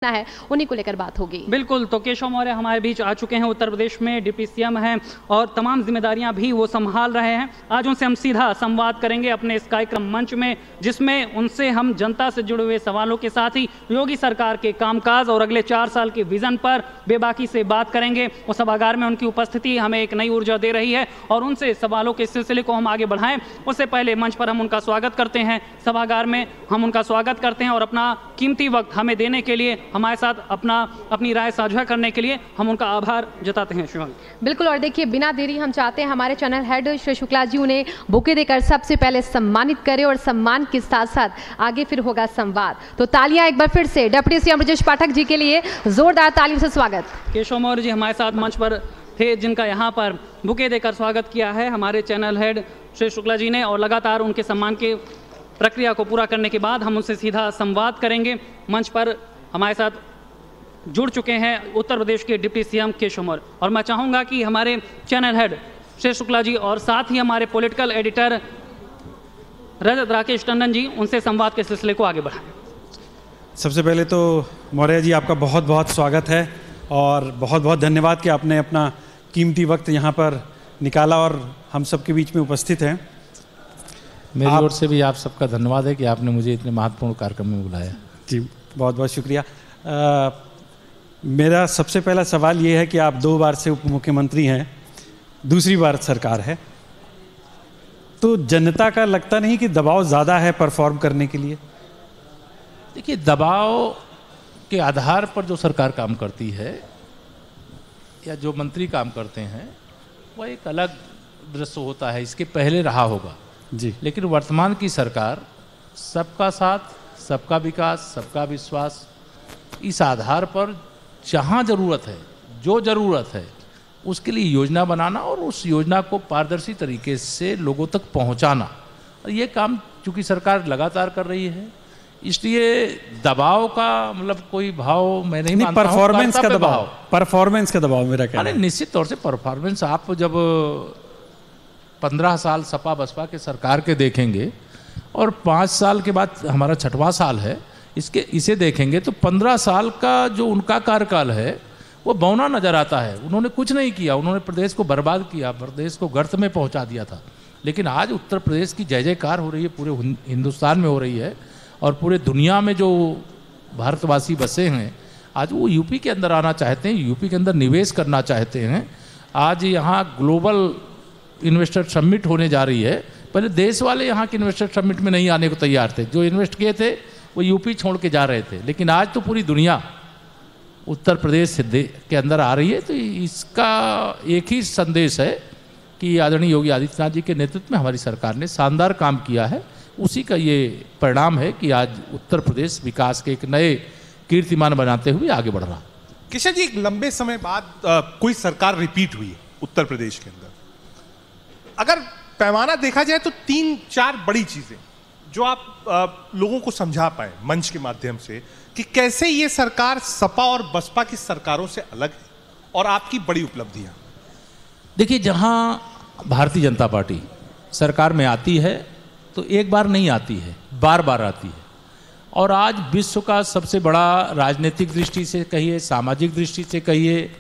है, उन्हीं को लेकर बात होगी। बिल्कुल, तो केशव मौर्य हमारे बीच आ चुके हैं। उत्तर प्रदेश में डिप्टी सीएम हैं और तमाम जिम्मेदारियां भी वो संभाल रहे हैं। आज उनसे हम सीधा संवाद करेंगे अपने इस कार्यक्रम मंच में, जिसमें उनसे हम जनता से जुड़े हुए सवालों के साथ ही योगी सरकार के कामकाज और अगले 4 साल के विजन पर बेबाकी से बात करेंगे। उस सभागार में उनकी उपस्थिति हमें एक नई ऊर्जा दे रही है और उनसे सवालों के सिलसिले को हम आगे बढ़ाएं उससे पहले मंच पर हम उनका स्वागत करते हैं। सभागार में हम उनका स्वागत करते हैं और अपना कीमती वक्त हमें देने के लिए, हमारे साथ अपनी राय साझा करने के लिए हम उनका आभार जताते हैं। शिवांगी, बिल्कुल, और देखिए बिना देरी हम चाहते हैं हमारे चैनल हेड श्री शुक्ला जी उन्हें बुके देकर सबसे पहले सम्मानित करें और सम्मान के साथ साथ आगे फिर होगा संवाद। तो तालियां एक बार फिर से डिप्टी सीएम ब्रजेश पाठक जी के लिए जोरदार तालियों से स्वागत। केशव मौर्य जी हमारे साथ मंच पर थे, जिनका यहाँ पर बुके देकर स्वागत किया है हमारे चैनल हेड श्री शुक्ला जी ने, और लगातार उनके सम्मान के प्रक्रिया को पूरा करने के बाद हम उनसे सीधा संवाद करेंगे। मंच पर हमारे साथ जुड़ चुके हैं उत्तर प्रदेश के डिप्टी सीएम केशव मौर्य, और मैं चाहूँगा कि हमारे चैनल हेड श्री शुक्ला जी और साथ ही हमारे पॉलिटिकल एडिटर रजत राकेश टंडन जी उनसे संवाद के सिलसिले को आगे बढ़ाएं। सबसे पहले तो मौर्य जी आपका बहुत बहुत स्वागत है और बहुत बहुत धन्यवाद कि आपने अपना कीमती वक्त यहाँ पर निकाला और हम सबके बीच में उपस्थित हैं। मेरी ओर से भी आप सबका धन्यवाद है कि आपने मुझे इतने महत्वपूर्ण कार्यक्रम में बुलाया। जी बहुत बहुत शुक्रिया। मेरा सबसे पहला सवाल ये है कि आप 2 बार से उप मुख्यमंत्री हैं, दूसरी बार सरकार है, तो जनता का लगता नहीं कि दबाव ज़्यादा है परफॉर्म करने के लिए? देखिए, दबाव के आधार पर जो सरकार काम करती है या जो मंत्री काम करते हैं वह एक अलग दृश्य होता है, इसके पहले रहा होगा जी। लेकिन वर्तमान की सरकार सबका साथ, सबका विकास, सबका विश्वास, इस आधार पर जहाँ ज़रूरत है, जो ज़रूरत है उसके लिए योजना बनाना और उस योजना को पारदर्शी तरीके से लोगों तक पहुँचाना, और ये काम चूँकि सरकार लगातार कर रही है, इसलिए दबाव का मतलब कोई भाव मैं नहीं मानता हूं। परफॉर्मेंस का दबाव मेरा कहना है। निश्चित तौर से परफॉर्मेंस, आप जब 15 साल सपा बसपा के सरकार के देखेंगे और 5 साल के बाद हमारा 6वां साल है इसे देखेंगे तो 15 साल का जो उनका कार्यकाल है वो बौना नजर आता है। उन्होंने कुछ नहीं किया, उन्होंने प्रदेश को बर्बाद किया, प्रदेश को गर्त में पहुंचा दिया था। लेकिन आज उत्तर प्रदेश की जय जयकार हो रही है, पूरे हिंदुस्तान में हो रही है, और पूरे दुनिया में जो भारतवासी बसे हैं आज वो यूपी के अंदर आना चाहते हैं, यूपी के अंदर निवेश करना चाहते हैं। आज यहाँ ग्लोबल इन्वेस्टर समिट होने जा रही है। पहले देश वाले यहाँ के इन्वेस्टर समिट में नहीं आने को तैयार थे, जो इन्वेस्ट किए थे वो यूपी छोड़ के जा रहे थे, लेकिन आज तो पूरी दुनिया उत्तर प्रदेश के अंदर आ रही है। तो इसका एक ही संदेश है कि आदरणीय योगी आदित्यनाथ जी के नेतृत्व में हमारी सरकार ने शानदार काम किया है, उसी का ये परिणाम है कि आज उत्तर प्रदेश विकास के एक नए कीर्तिमान बनाते हुए आगे बढ़ रहा। किशन जी, एक लंबे समय बाद कोई सरकार रिपीट हुई है उत्तर प्रदेश के अंदर। अगर पैमाना देखा जाए तो 3-4 बड़ी चीजें जो आप लोगों को समझा पाए मंच के माध्यम से कि कैसे ये सरकार सपा और बसपा की सरकारों से अलग है और आपकी बड़ी उपलब्धियां। देखिए, जहां भारतीय जनता पार्टी सरकार में आती है तो एक बार नहीं आती है, बार बार आती है, और आज विश्व का सबसे बड़ा राजनीतिक दृष्टि से कहिए, सामाजिक दृष्टि से कहिए,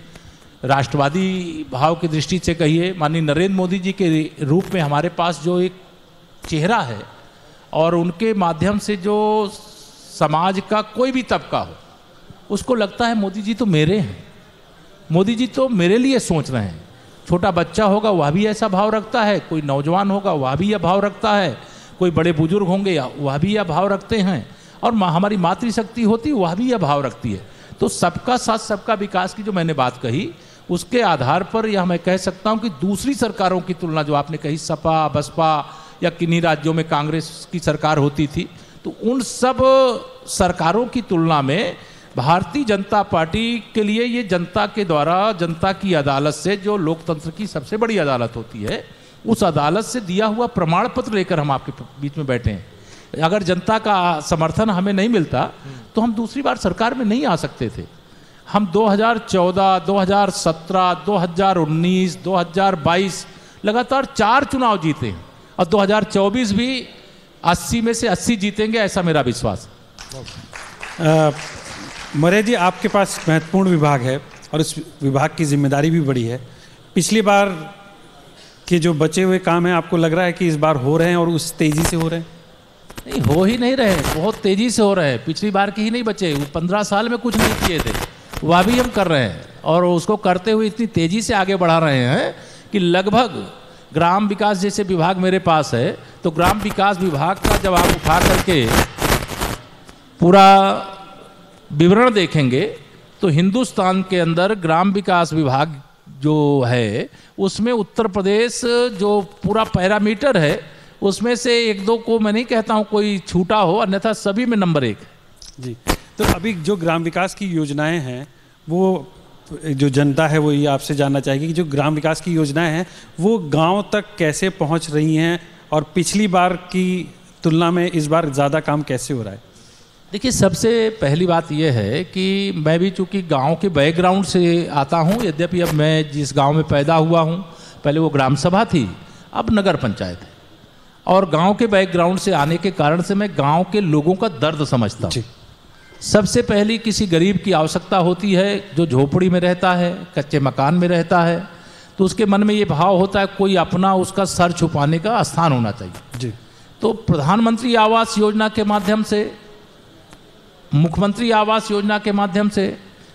राष्ट्रवादी भाव की दृष्टि से कहिए, माननीय नरेंद्र मोदी जी के रूप में हमारे पास जो एक चेहरा है और उनके माध्यम से जो समाज का कोई भी तबका हो उसको लगता है मोदी जी तो मेरे हैं, मोदी जी तो मेरे लिए सोच रहे हैं। छोटा बच्चा होगा वह भी ऐसा भाव रखता है, कोई नौजवान होगा वह भी यह भाव रखता है, कोई बड़े बुजुर्ग होंगे वह भी यह भाव रखते हैं, और हमारी मातृशक्ति होती है वह भी यह भाव रखती है। तो सबका साथ सबका विकास की जो मैंने बात कही उसके आधार पर यह मैं कह सकता हूं कि दूसरी सरकारों की तुलना जो आपने कही, सपा बसपा या किन्हीं राज्यों में कांग्रेस की सरकार होती थी, तो उन सब सरकारों की तुलना में भारतीय जनता पार्टी के लिए ये जनता के द्वारा, जनता की अदालत से, जो लोकतंत्र की सबसे बड़ी अदालत होती है, उस अदालत से दिया हुआ प्रमाण पत्र लेकर हम आपके बीच में बैठे हैं। अगर जनता का समर्थन हमें नहीं मिलता तो हम दूसरी बार सरकार में नहीं आ सकते थे। हम 2014, 2017, 2019, 2022 लगातार 4 चुनाव जीते हैं और 2024 भी 80 में से 80 जीतेंगे, ऐसा मेरा विश्वास। मौर्य जी, आपके पास महत्वपूर्ण विभाग है और इस विभाग की जिम्मेदारी भी बड़ी है। पिछली बार के जो बचे हुए काम हैं, आपको लग रहा है कि इस बार हो रहे हैं और उस तेज़ी से हो रहे हैं? नहीं, हो ही नहीं रहे, बहुत तेज़ी से हो रहे हैं। पिछली बार के ही नहीं बचे, 15 साल में कुछ नहीं किए थे, वह भी हम कर रहे हैं और उसको करते हुए इतनी तेज़ी से आगे बढ़ा रहे हैं कि लगभग ग्राम विकास जैसे विभाग मेरे पास है, तो ग्राम विकास विभाग का जब आप उठा करके पूरा विवरण देखेंगे तो हिंदुस्तान के अंदर ग्राम विकास विभाग जो है उसमें उत्तर प्रदेश जो पूरा पैरामीटर है उसमें से एक दो को मैं नहीं कहता हूँ कोई छूटा हो, अन्यथा सभी में नंबर 1 जी। तो अभी जो ग्राम विकास की योजनाएं हैं, वो जो जनता है वो ये आपसे जानना चाहेगी कि जो ग्राम विकास की योजनाएं हैं वो गांव तक कैसे पहुंच रही हैं और पिछली बार की तुलना में इस बार ज़्यादा काम कैसे हो रहा है? देखिए, सबसे पहली बात यह है कि मैं भी चूँकि गांव के बैकग्राउंड से आता हूं, यद्यपि अब मैं जिस गांव में पैदा हुआ हूं, पहले वो ग्राम सभा थी, अब नगर पंचायत है, और गांव के बैकग्राउंड से आने के कारण से मैं गांव के लोगों का दर्द समझता हूँ। सबसे पहली किसी गरीब की आवश्यकता होती है जो झोपड़ी में रहता है, कच्चे मकान में रहता है, तो उसके मन में ये भाव होता है कोई अपना उसका सर छुपाने का स्थान होना चाहिए जी। तो प्रधानमंत्री आवास योजना के माध्यम से, मुख्यमंत्री आवास योजना के माध्यम से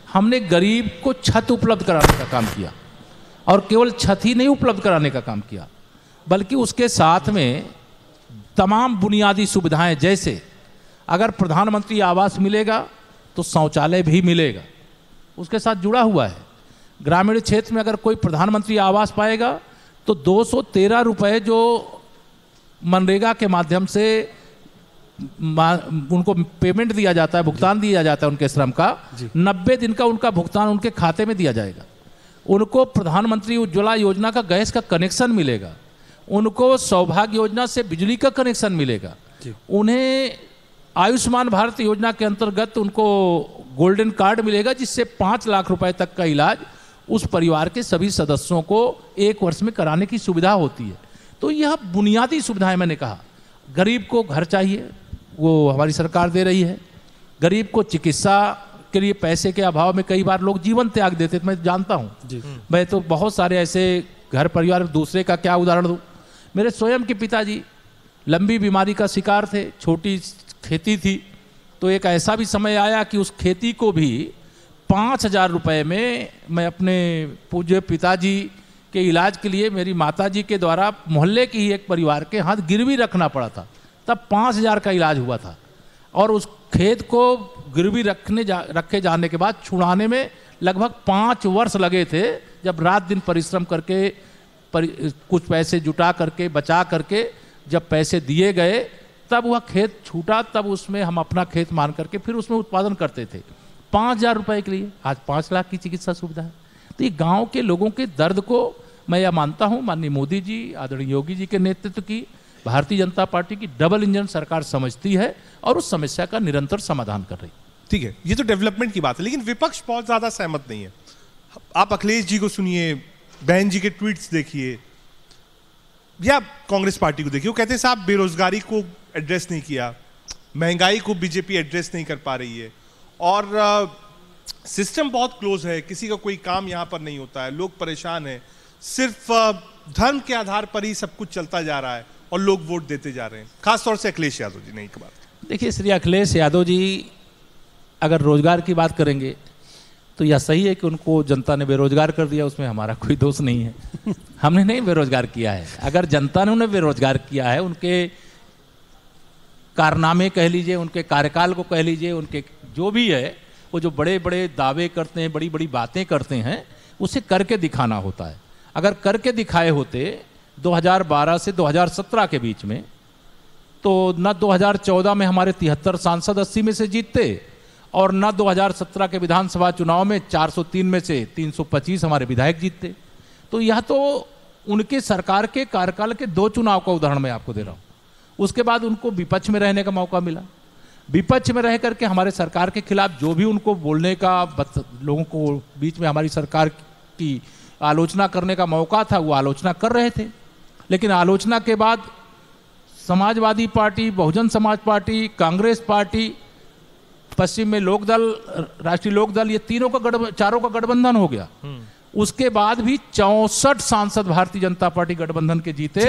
हमने गरीब को छत उपलब्ध कराने का काम किया, और केवल छत ही नहीं उपलब्ध कराने का काम किया बल्कि उसके साथ में तमाम बुनियादी सुविधाएं, जैसे अगर प्रधानमंत्री आवास मिलेगा तो शौचालय भी मिलेगा, उसके साथ जुड़ा हुआ है। ग्रामीण क्षेत्र में अगर कोई प्रधानमंत्री आवास पाएगा तो 213 रुपये जो मनरेगा के माध्यम से उनको पेमेंट दिया जाता है, भुगतान दिया जाता है उनके श्रम का, 90 दिन का उनका भुगतान उनके खाते में दिया जाएगा। उनको प्रधानमंत्री उज्ज्वला योजना का गैस का कनेक्शन मिलेगा, उनको सौभाग्य योजना से बिजली का कनेक्शन मिलेगा, उन्हें आयुष्मान भारत योजना के अंतर्गत उनको गोल्डन कार्ड मिलेगा जिससे 5 लाख रुपए तक का इलाज उस परिवार के सभी सदस्यों को 1 वर्ष में कराने की सुविधा होती है। तो यह बुनियादी सुविधाएं, मैंने कहा गरीब को घर चाहिए वो हमारी सरकार दे रही है, गरीब को चिकित्सा के लिए पैसे के अभाव में कई बार लोग जीवन त्याग देते थे, मैं जानता हूँ। मैं तो बहुत सारे ऐसे घर परिवार, दूसरे का क्या उदाहरण दूँ, मेरे स्वयं के पिताजी लंबी बीमारी का शिकार थे, छोटी खेती थी, तो एक ऐसा भी समय आया कि उस खेती को भी 5,000 रुपये में मैं अपने पूज्य पिताजी के इलाज के लिए मेरी माताजी के द्वारा मोहल्ले के ही एक परिवार के हाथ गिरवी रखना पड़ा था, तब 5,000 का इलाज हुआ था। और उस खेत को गिरवी रखे जाने के बाद छुड़ाने में लगभग 5 वर्ष लगे थे, जब रात दिन परिश्रम करके कुछ पैसे जुटा करके बचा करके जब पैसे दिए गए तब वह खेत छूटा, तब उसमें हम अपना खेत मान करके फिर उसमें उत्पादन करते थे 5,000 रुपये के लिए। आज 5 लाख की चिकित्सा सुविधा है। तो ये गांव के लोगों के दर्द को मैं यह मानता हूं माननीय मोदी जी, आदरणीय योगी जी के नेतृत्व की भारतीय जनता पार्टी की डबल इंजन सरकार समझती है और उस समस्या का निरंतर समाधान कर रही। ठीक है, ये तो डेवलपमेंट की बात है, लेकिन विपक्ष बहुत ज्यादा सहमत नहीं है। आप अखिलेश जी को सुनिए, बहन जी के ट्वीट्स देखिए, या कांग्रेस पार्टी को देखिए, वो कहते हैं साहब बेरोजगारी को एड्रेस नहीं किया, महंगाई को बीजेपी एड्रेस नहीं कर पा रही है, और सिस्टम बहुत क्लोज है, किसी का कोई काम यहां पर नहीं होता है, लोग परेशान हैं, सिर्फ धर्म के आधार पर ही सब कुछ चलता जा रहा है और लोग वोट देते जा रहे हैं। खासतौर से अखिलेश यादव जी ने एक बात। देखिए, श्री अखिलेश यादव जी अगर रोजगार की बात करेंगे तो यह सही है कि उनको जनता ने बेरोजगार कर दिया, उसमें हमारा कोई दोष नहीं है। हमने नहीं बेरोजगार किया है। अगर जनता ने उन्हें बेरोजगार किया है, उनके कारनामे कह लीजिए, उनके कार्यकाल को कह लीजिए, उनके जो भी है, वो जो बड़े बड़े दावे करते हैं, बड़ी बड़ी बातें करते हैं, उसे करके दिखाना होता है। अगर करके दिखाए होते 2012 से 2017 के बीच में, तो न 2014 में हमारे 73 सांसद 80 में से जीतते, और न 2017 के विधानसभा चुनाव में 403 में से 325 हमारे विधायक जीतते। तो यह तो उनके सरकार के कार्यकाल के 2 चुनाव का उदाहरण मैं आपको दे रहा हूँ। उसके बाद उनको विपक्ष में रहने का मौका मिला, विपक्ष में रह करके हमारे सरकार के खिलाफ जो भी उनको बोलने का, लोगों को बीच में हमारी सरकार की आलोचना करने का मौका था, वो आलोचना कर रहे थे। लेकिन आलोचना के बाद Samajwadi party, Bahujan Samaj party, Congress party, पश्चिम में लोकदल, राष्ट्रीय लोकदल, ये चारों का गठबंधन हो गया। उसके बाद भी 64 सांसद भारतीय जनता पार्टी गठबंधन के जीते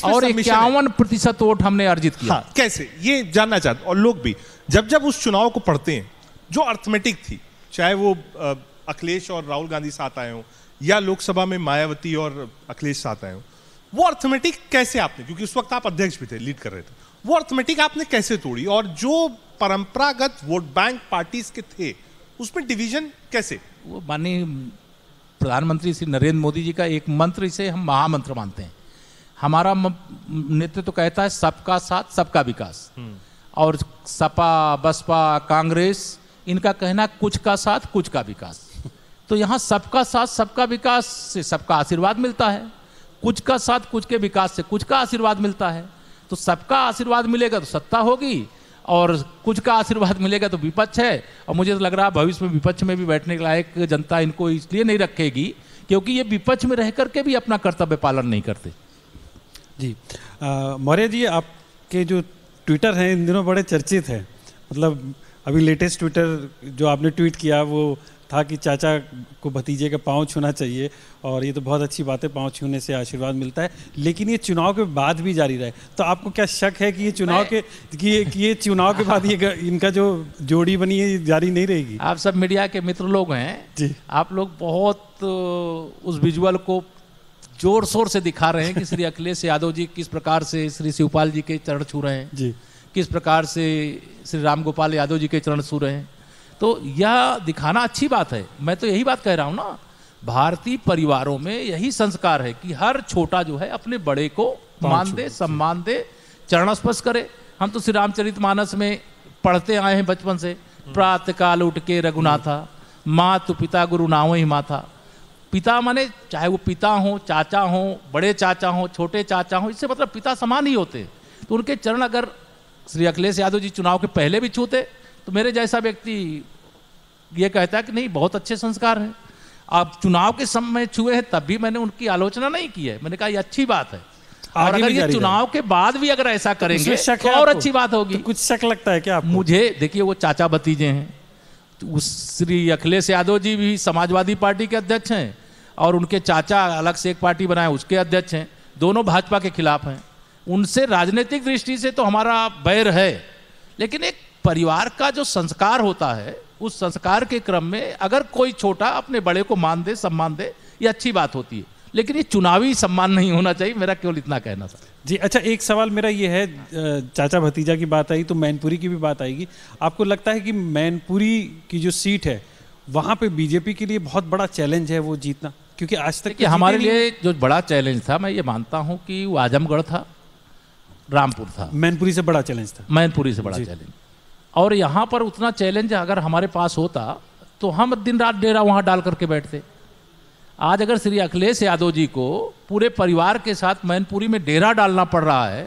और 51% वोट हमने अर्जित किया। हाँ, कैसे ये जानना चाहते, और लोग भी जब उस चुनाव को पढ़ते हैं, जो अर्थमेटिक थी, चाहे वो अखिलेश और राहुल गांधी साथ आए हों या लोकसभा में मायावती और अखिलेश साथ आए हों, वो अर्थमेटिक कैसे आपने, क्योंकि उस वक्त आप अध्यक्ष भी थे, लीड कर रहे थे, वो अर्थमेटिक आपने कैसे तोड़ी, और जो परंपरागत वोट बैंक पार्टीज के थे उसमें डिवीजन कैसे? वो माननीय प्रधानमंत्री श्री नरेंद्र मोदी जी का एक मंत्र, इसे हम महामंत्र मानते हैं। हमारा नेतृत्व तो कहता है सबका साथ सबका विकास, और सपा, बसपा, कांग्रेस, इनका कहना कुछ का साथ कुछ का विकास। तो यहाँ सबका साथ सबका विकास से सबका आशीर्वाद मिलता है, कुछ का साथ कुछ के विकास से कुछ का आशीर्वाद मिलता है। तो सबका आशीर्वाद मिलेगा तो सत्ता होगी, और कुछ का आशीर्वाद मिलेगा तो विपक्ष है। और मुझे तो लग रहा है भविष्य में विपक्ष में भी बैठने के लायक जनता इनको इसलिए नहीं रखेगी क्योंकि ये विपक्ष में रह करके भी अपना कर्तव्य पालन नहीं करते। जी मौर्य जी, आपके जो ट्विटर हैं इन दिनों बड़े चर्चित हैं। मतलब अभी लेटेस्ट ट्विटर जो आपने ट्वीट किया वो था कि चाचा को भतीजे का पाँव छूना चाहिए, और ये तो बहुत अच्छी बात है, पाँव छूने से आशीर्वाद मिलता है, लेकिन ये चुनाव के बाद भी जारी रहे। तो आपको क्या शक है कि ये चुनाव ये चुनाव के बाद ये इनका जो जोड़ी बनी है ये जारी नहीं रहेगी? आप सब मीडिया के मित्र लोग हैं जी, आप लोग बहुत उस विजुअल को जोर शोर से दिखा रहे हैं कि श्री अखिलेश यादव जी किस प्रकार से श्री शिवपाल जी के चरण छू रहे हैं जी, किस प्रकार से श्री रामगोपाल यादव जी के चरण छू रहे हैं। तो यह दिखाना अच्छी बात है। मैं तो यही बात कह रहा हूँ ना, भारतीय परिवारों में यही संस्कार है कि हर छोटा जो है अपने बड़े को मान दे, सम्मान दे, चरण स्पर्श करे। हम तो श्री रामचरितमानस में पढ़ते आए हैं बचपन से, प्रातः काल उठ के रघुनाथा, मातु पिता गुरु नावो ही माथा। पिता माने चाहे वो पिता हो, चाचा हो, बड़े चाचा हो, छोटे चाचा हो, इससे मतलब पिता समान ही होते। तो उनके चरण अगर श्री अखिलेश यादव जी चुनाव के पहले भी छूते तो मेरे जैसा व्यक्ति ये कहता है कि नहीं बहुत अच्छे संस्कार हैं। आप चुनाव के समय छुए हैं तब भी मैंने उनकी आलोचना नहीं की है, मैंने कहा ये अच्छी बात है। और अगर ये चुनाव के बाद भी अगर ऐसा करेंगे तो और अच्छी बात होगी। तो कुछ शक लगता है क्या आपको? मुझे देखिए, वो चाचा भतीजे हैं, तो श्री अखिलेश यादव जी भी समाजवादी पार्टी के अध्यक्ष हैं और उनके चाचा अलग से एक पार्टी बनाए उसके अध्यक्ष हैं, दोनों भाजपा के खिलाफ हैं। उनसे राजनीतिक दृष्टि से तो हमारा बैर है, लेकिन एक परिवार का जो संस्कार होता है उस संस्कार के क्रम में अगर कोई छोटा अपने बड़े को मान दे, सम्मान दे, ये अच्छी बात होती है। लेकिन ये चुनावी सम्मान नहीं होना चाहिए, मेरा केवल इतना कहना था। जी अच्छा, एक सवाल मेरा ये है, चाचा भतीजा की बात आई तो मैनपुरी की भी बात आएगी। आपको लगता है कि मैनपुरी की जो सीट है वहाँ पे बीजेपी के लिए बहुत बड़ा चैलेंज है वो जीतना? क्योंकि आज तक कि हमारे लिए जो बड़ा चैलेंज था, मैं ये मानता हूँ कि वो आजमगढ़ था, रामपुर था। मैनपुरी से बड़ा चैलेंज था? मैनपुरी से बड़ा चैलेंज। और यहाँ पर उतना चैलेंज अगर हमारे पास होता तो हम दिन रात डेरा वहाँ डाल करके बैठते। आज अगर श्री अखिलेश यादव जी को पूरे परिवार के साथ मैनपुरी में डेरा डालना पड़ रहा है,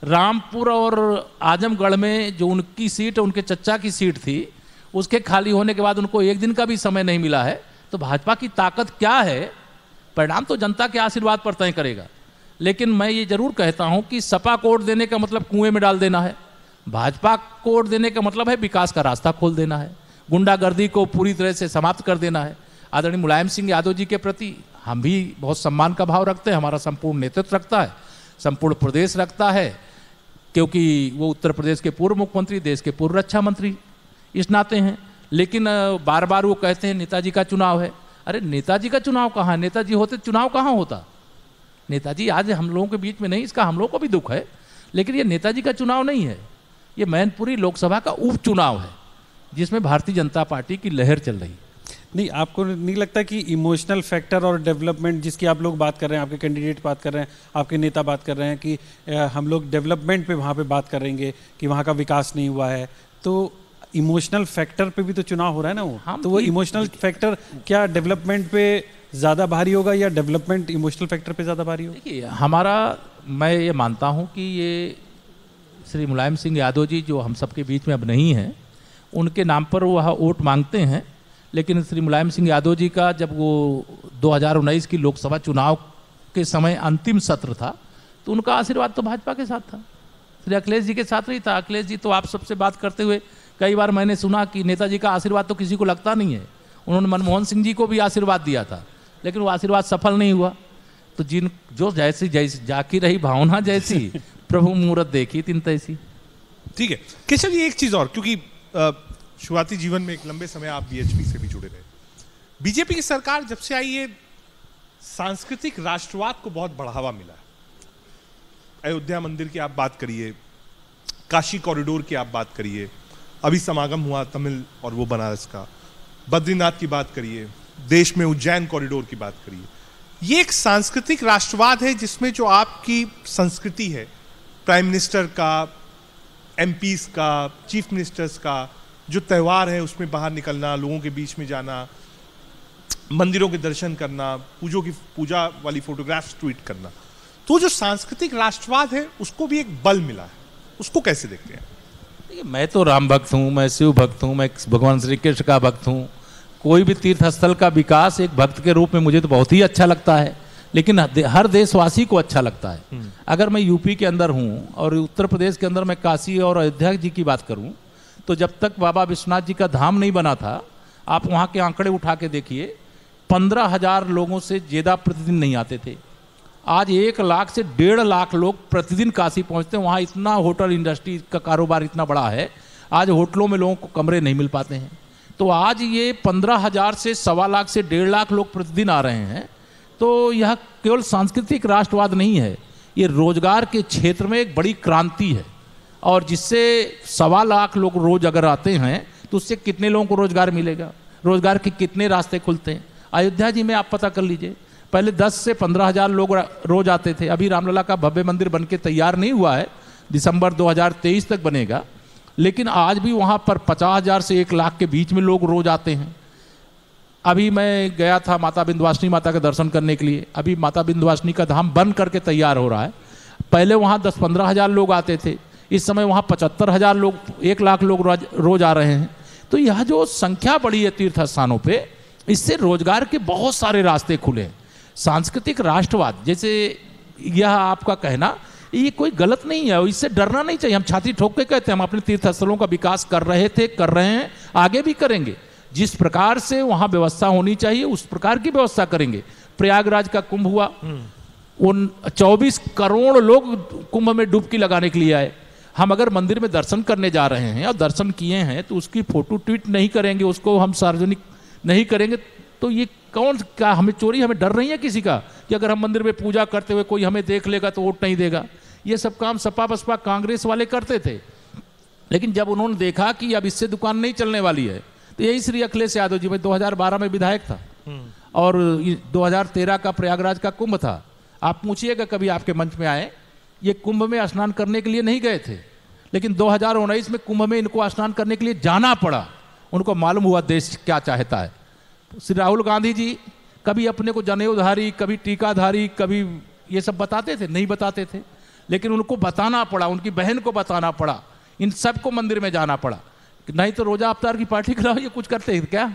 रामपुर और आजमगढ़ में जो उनकी सीट, उनके चच्चा की सीट थी, उसके खाली होने के बाद उनको एक दिन का भी समय नहीं मिला है, तो भाजपा की ताकत क्या है? परिणाम तो जनता के आशीर्वाद पर तय करेगा। लेकिन मैं ये जरूर कहता हूँ कि सपा को वोट देने का मतलब कुएं में डाल देना है, भाजपा को वोट देने का मतलब है विकास का रास्ता खोल देना है, गुंडागर्दी को पूरी तरह से समाप्त कर देना है। आदरणीय मुलायम सिंह यादव जी के प्रति हम भी बहुत सम्मान का भाव रखते हैं, हमारा संपूर्ण नेतृत्व रखता है, संपूर्ण प्रदेश रखता है, क्योंकि वो उत्तर प्रदेश के पूर्व मुख्यमंत्री, देश के पूर्व रक्षा मंत्री इस नाते हैं। लेकिन बार बार वो कहते हैं नेताजी का चुनाव है। अरे नेताजी का चुनाव कहाँ? नेताजी होते चुनाव कहाँ होता? नेताजी आज हम लोगों के बीच में नहीं, इसका हम लोगों को भी दुख है, लेकिन ये नेताजी का चुनाव नहीं है, ये मैनपुरी लोकसभा का उपचुनाव है जिसमें भारतीय जनता पार्टी की लहर चल रही। नहीं, आपको नहीं लगता कि इमोशनल फैक्टर और डेवलपमेंट जिसकी आप लोग बात कर रहे हैं, आपके कैंडिडेट बात कर रहे हैं, आपके नेता बात कर रहे हैं कि हम लोग डेवलपमेंट पे वहाँ पे बात करेंगे कि वहाँ का विकास नहीं हुआ है, तो इमोशनल फैक्टर पे भी तो चुनाव हो रहा है ना वो, तो वो इमोशनल फैक्टर क्या डेवलपमेंट पे ज़्यादा भारी होगा या डेवलपमेंट इमोशनल फैक्टर पे ज़्यादा भारी होगा? देखिए हमारा, मैं ये मानता हूँ कि ये श्री मुलायम सिंह यादव जी जो हम सबके बीच में अब नहीं हैं, उनके नाम पर वह वोट मांगते हैं। लेकिन श्री मुलायम सिंह यादव जी का जब वो 2019 की लोकसभा चुनाव के समय अंतिम सत्र था तो उनका आशीर्वाद तो भाजपा के साथ था, श्री अखिलेश जी के साथ नहीं था। अखिलेश जी तो आप सबसे बात करते हुए कई बार मैंने सुना कि नेताजी का आशीर्वाद तो किसी को लगता नहीं है। उन्होंने मनमोहन सिंह जी को भी आशीर्वाद दिया था, लेकिन वो आशीर्वाद सफल नहीं हुआ। तो जो जैसी जैसी जाकी रही भावना जैसी, प्रभु मुहूर्त देखी तिन तैसी। ठीक है केशव जी, एक चीज और, क्योंकि शुरुआती जीवन में एक लंबे समय आप बीएचपी से भी जुड़े रहे। बीजेपी की सरकार जब से आई है, सांस्कृतिक राष्ट्रवाद को बहुत बढ़ावा मिला है। अयोध्या मंदिर की आप बात करिए, काशी कॉरिडोर की आप बात करिए, अभी समागम हुआ तमिल और वो बनारस का, बद्रीनाथ की बात करिए, देश में उज्जैन कॉरिडोर की बात करिए। ये एक सांस्कृतिक राष्ट्रवाद है जिसमें जो आपकी संस्कृति है, प्राइम मिनिस्टर का, एमपीज का, चीफ मिनिस्टर्स का, जो त्यौहार है उसमें बाहर निकलना, लोगों के बीच में जाना, मंदिरों के दर्शन करना, पूजा वाली फोटोग्राफ्स ट्वीट करना, तो जो सांस्कृतिक राष्ट्रवाद है उसको भी एक बल मिला है। उसको कैसे देखते हैं? देखिए, मैं तो राम भक्त हूँ, मैं शिव भक्त हूँ, मैं भगवान श्री कृष्ण का भक्त हूँ। कोई भी तीर्थ स्थल का विकास एक भक्त के रूप में मुझे तो बहुत ही अच्छा लगता है, लेकिन हर देशवासी को अच्छा लगता है। अगर मैं यूपी के अंदर हूँ और उत्तर प्रदेश के अंदर मैं काशी और अयोध्या जी की बात करूँ, तो जब तक बाबा विश्वनाथ जी का धाम नहीं बना था, आप वहाँ के आंकड़े उठा के देखिए, 15,000 लोगों से ज़्यादा प्रतिदिन नहीं आते थे। आज 1 लाख से 1.5 लाख लोग प्रतिदिन काशी पहुँचते हैं। वहाँ इतना होटल इंडस्ट्री का कारोबार इतना बड़ा है, आज होटलों में लोगों को कमरे नहीं मिल पाते हैं। तो आज ये 15,000 से 1.25 लाख से 1.5 लाख लोग प्रतिदिन आ रहे हैं। तो यह केवल सांस्कृतिक राष्ट्रवाद नहीं है, ये रोजगार के क्षेत्र में एक बड़ी क्रांति है। और जिससे 1.25 लाख लोग रोज अगर आते हैं तो उससे कितने लोगों को रोजगार मिलेगा, रोजगार के कितने रास्ते खुलते हैं। अयोध्या जी में आप पता कर लीजिए, पहले 10 से 15,000 लोग रोज आते थे। अभी रामलला का भव्य मंदिर बन के तैयार नहीं हुआ है, दिसंबर 2023 तक बनेगा, लेकिन आज भी वहाँ पर 50,000 से 1 लाख के बीच में लोग रोज आते हैं। अभी मैं गया था माता विंध्यवासिनी माता का दर्शन करने के लिए। अभी माता विंध्यवासिनी का धाम बन करके तैयार हो रहा है। पहले वहाँ 10-15 हज़ार लोग आते थे, इस समय वहाँ 75,000 लोग, 1 लाख लोग रोज आ रहे हैं। तो यह जो संख्या बढ़ी है तीर्थ स्थानों पे, इससे रोजगार के बहुत सारे रास्ते खुले हैं। सांस्कृतिक राष्ट्रवाद जैसे यह आपका कहना, ये कोई गलत नहीं है, इससे डरना नहीं चाहिए। हम छाती ठोक के कहते हैं हम अपने तीर्थ स्थलों का विकास कर रहे थे, कर रहे हैं, आगे भी करेंगे। जिस प्रकार से वहाँ व्यवस्था होनी चाहिए उस प्रकार की व्यवस्था करेंगे। प्रयागराज का कुंभ हुआ, उन 24 करोड़ लोग कुंभ में डुबकी लगाने के लिए आए। हम अगर मंदिर में दर्शन करने जा रहे हैं और दर्शन किए हैं तो उसकी फोटो ट्वीट नहीं करेंगे, उसको हम सार्वजनिक नहीं करेंगे, तो ये कौन, क्या हमें चोरी, हमें डर नहीं है किसी का कि अगर हम मंदिर में पूजा करते हुए कोई हमें देख लेगा तो वोट नहीं देगा। ये सब काम सपा बसपा कांग्रेस वाले करते थे, लेकिन जब उन्होंने देखा कि अब इससे दुकान नहीं चलने वाली है, तो यही श्री अखिलेश यादव जी, मैं 2012 में विधायक था और 2013 का प्रयागराज का कुंभ था। आप पूछिएगा कभी आपके मंच में आए, ये कुंभ में स्नान करने के लिए नहीं गए थे, लेकिन 2019 में कुंभ में इनको स्नान करने के लिए जाना पड़ा। उनको मालूम हुआ देश क्या चाहता है। श्री राहुल गांधी जी कभी अपने को जनेऊधारी, कभी टीकाधारी, कभी ये सब बताते थे? नहीं बताते थे, लेकिन उनको बताना पड़ा, उनकी बहन को बताना पड़ा, इन सबको मंदिर में जाना पड़ा। नहीं तो रोजा अवतार की पार्टी कराओ, ये कुछ करते हैं क्या?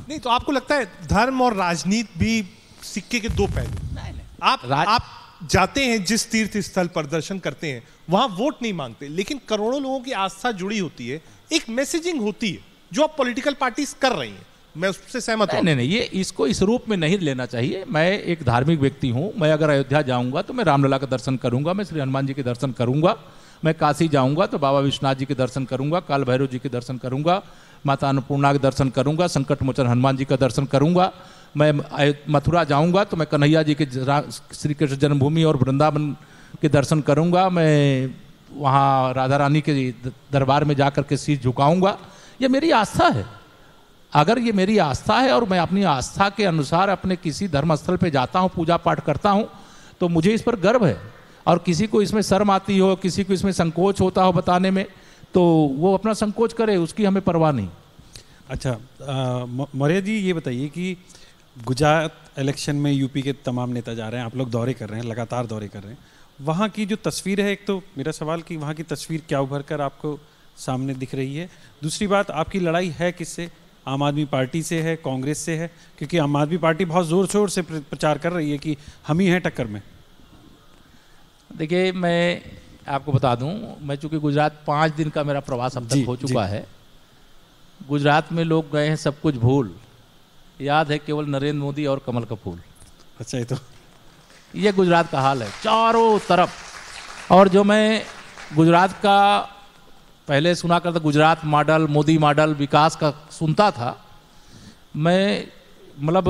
नहीं तो आपको लगता है धर्म और राजनीति भी सिक्के के दो पहलू? नहीं। आप जाते हैं जिस तीर्थ स्थल पर दर्शन करते हैं, वहां वोट नहीं मांगते, लेकिन करोड़ों लोगों की आस्था जुड़ी होती है, एक मैसेजिंग होती है जो आप पॉलिटिकल पार्टीज कर रही हैं। मैं उससे सहमत हूं। नहीं, ये इसको इस रूप में नहीं लेना चाहिए। मैं एक धार्मिक व्यक्ति हूं, मैं अगर अयोध्या जाऊंगा तो मैं रामलला का दर्शन करूंगा, मैं श्री हनुमान जी के दर्शन करूंगा, मैं काशी जाऊंगा तो बाबा विश्वनाथ जी के दर्शन करूंगा, काल भैरव जी के दर्शन करूंगा, माता अन्नपूर्णा के दर्शन करूंगा, संकट मोचन हनुमान जी का दर्शन करूंगा। मैं मथुरा जाऊंगा तो मैं कन्हैया जी के श्री कृष्ण जन्मभूमि और वृंदावन के दर्शन करूंगा, मैं वहाँ राधा रानी के दरबार में जाकर के शीश झुकाऊंगा। ये मेरी आस्था है। अगर ये मेरी आस्था है और मैं अपनी आस्था के अनुसार अपने किसी धर्मस्थल पे जाता हूँ, पूजा पाठ करता हूँ, तो मुझे इस पर गर्व है। और किसी को इसमें शर्म आती हो, किसी को इसमें संकोच होता हो बताने में, तो वो अपना संकोच करे, उसकी हमें परवाह नहीं। अच्छा, मौर्य जी ये बताइए कि गुजरात इलेक्शन में यूपी के तमाम नेता जा रहे हैं, आप लोग दौरे कर रहे हैं, लगातार दौरे कर रहे हैं, वहाँ की जो तस्वीर है, एक तो मेरा सवाल कि वहाँ की तस्वीर क्या उभर कर आपको सामने दिख रही है? दूसरी बात, आपकी लड़ाई है किससे? आम आदमी पार्टी से है, कांग्रेस से है? क्योंकि आम आदमी पार्टी बहुत ज़ोर शोर से प्रचार कर रही है कि हम ही हैं टक्कर में। देखिए, मैं आपको बता दूं, मैं चूंकि गुजरात 5 दिन का मेरा प्रवास अब तक हो चुका है। गुजरात में लोग गए हैं सब कुछ भूल, याद है केवल नरेंद्र मोदी और कमल का फूल। अच्छा, ये तो ये गुजरात का हाल है चारों तरफ। और जो मैं गुजरात का पहले सुना करता, गुजरात मॉडल, मोदी मॉडल, विकास का सुनता था, मैं मतलब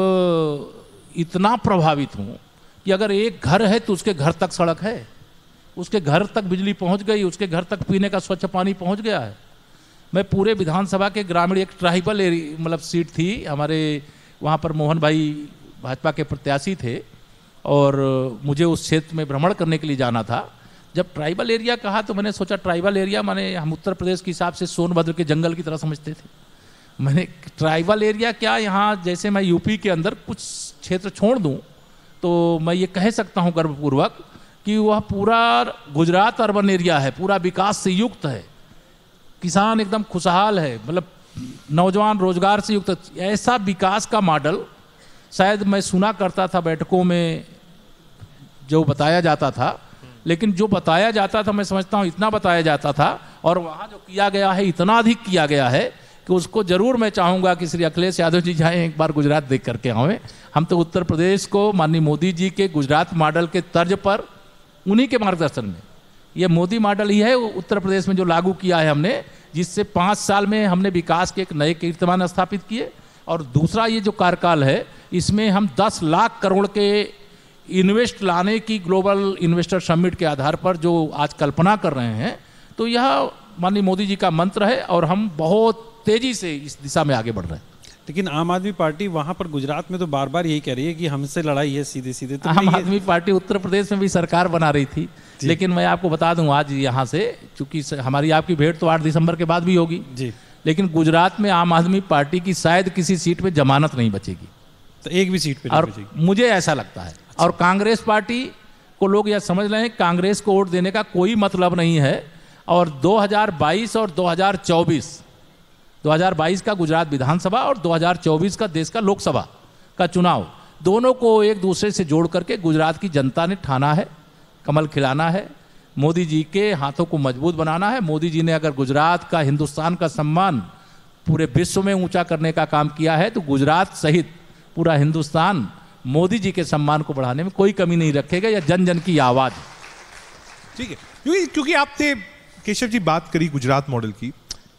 इतना प्रभावित हूँ कि अगर एक घर है तो उसके घर तक सड़क है, उसके घर तक बिजली पहुँच गई, उसके घर तक पीने का स्वच्छ पानी पहुँच गया है। मैं पूरे विधानसभा के ग्रामीण, एक ट्राइबल एरिया मतलब सीट थी हमारे वहाँ पर, मोहन भाई भाजपा के प्रत्याशी थे और मुझे उस क्षेत्र में भ्रमण करने के लिए जाना था। जब ट्राइबल एरिया कहा तो मैंने सोचा ट्राइबल एरिया माने हम उत्तर प्रदेश के हिसाब से सोनभद्र के जंगल की तरह समझते थे। मैंने ट्राइबल एरिया क्या, यहाँ जैसे मैं यूपी के अंदर कुछ क्षेत्र छोड़ दूँ तो मैं ये कह सकता हूँ गर्वपूर्वक कि वह पूरा गुजरात अर्बन एरिया है, पूरा विकास से युक्त है, किसान एकदम खुशहाल है, मतलब नौजवान रोजगार से युक्त। ऐसा विकास का मॉडल शायद मैं सुना करता था बैठकों में जो बताया जाता था, लेकिन जो बताया जाता था मैं समझता हूँ इतना बताया जाता था और वहाँ जो किया गया है इतना अधिक किया गया है कि उसको जरूर मैं चाहूँगा कि श्री अखिलेश यादव जी जाएँ एक बार गुजरात देख करके आएँ। हम तो उत्तर प्रदेश को माननीय मोदी जी के गुजरात मॉडल के तर्ज पर, उन्हीं के मार्गदर्शन में, ये मोदी मॉडल ही है उत्तर प्रदेश में जो लागू किया है हमने, जिससे 5 साल में हमने विकास के एक नए कीर्तिमान स्थापित किए। और दूसरा ये जो कार्यकाल है इसमें हम 10 लाख करोड़ के इन्वेस्ट लाने की ग्लोबल इन्वेस्टर समिट के आधार पर जो आज कल्पना कर रहे हैं, तो यह माननीय मोदी जी का मंत्र है और हम बहुत तेजी से इस दिशा में आगे बढ़ रहे हैं। लेकिन आम आदमी पार्टी वहां पर गुजरात में तो बार बार यही कह रही है कि हमसे लड़ाई है सीधे सीधे। तो आम आदमी पार्टी उत्तर प्रदेश में भी सरकार बना रही थी, लेकिन मैं आपको बता दूं आज यहाँ से, चूंकि हमारी आपकी भेंट तो 8 दिसंबर के बाद भी होगी जी, लेकिन गुजरात में आम आदमी पार्टी की शायद किसी सीट पे जमानत नहीं बचेगी, तो एक भी सीट पे और नहीं बचेगी। मुझे ऐसा लगता है। और कांग्रेस पार्टी को लोग यह समझ रहे हैं कांग्रेस को वोट देने का कोई मतलब नहीं है। और 2022 और 2022 का गुजरात विधानसभा और 2024 का देश का लोकसभा का चुनाव, दोनों को एक दूसरे से जोड़ करके गुजरात की जनता ने ठाना है, कमल खिलाना है, मोदी जी के हाथों को मजबूत बनाना है। मोदी जी ने अगर गुजरात का, हिंदुस्तान का सम्मान पूरे विश्व में ऊंचा करने का काम किया है, तो गुजरात सहित पूरा हिंदुस्तान मोदी जी के सम्मान को बढ़ाने में कोई कमी नहीं रखेगा। यह जन जन की आवाज़। ठीक है, क्योंकि आपने केशव जी बात करी गुजरात मॉडल की,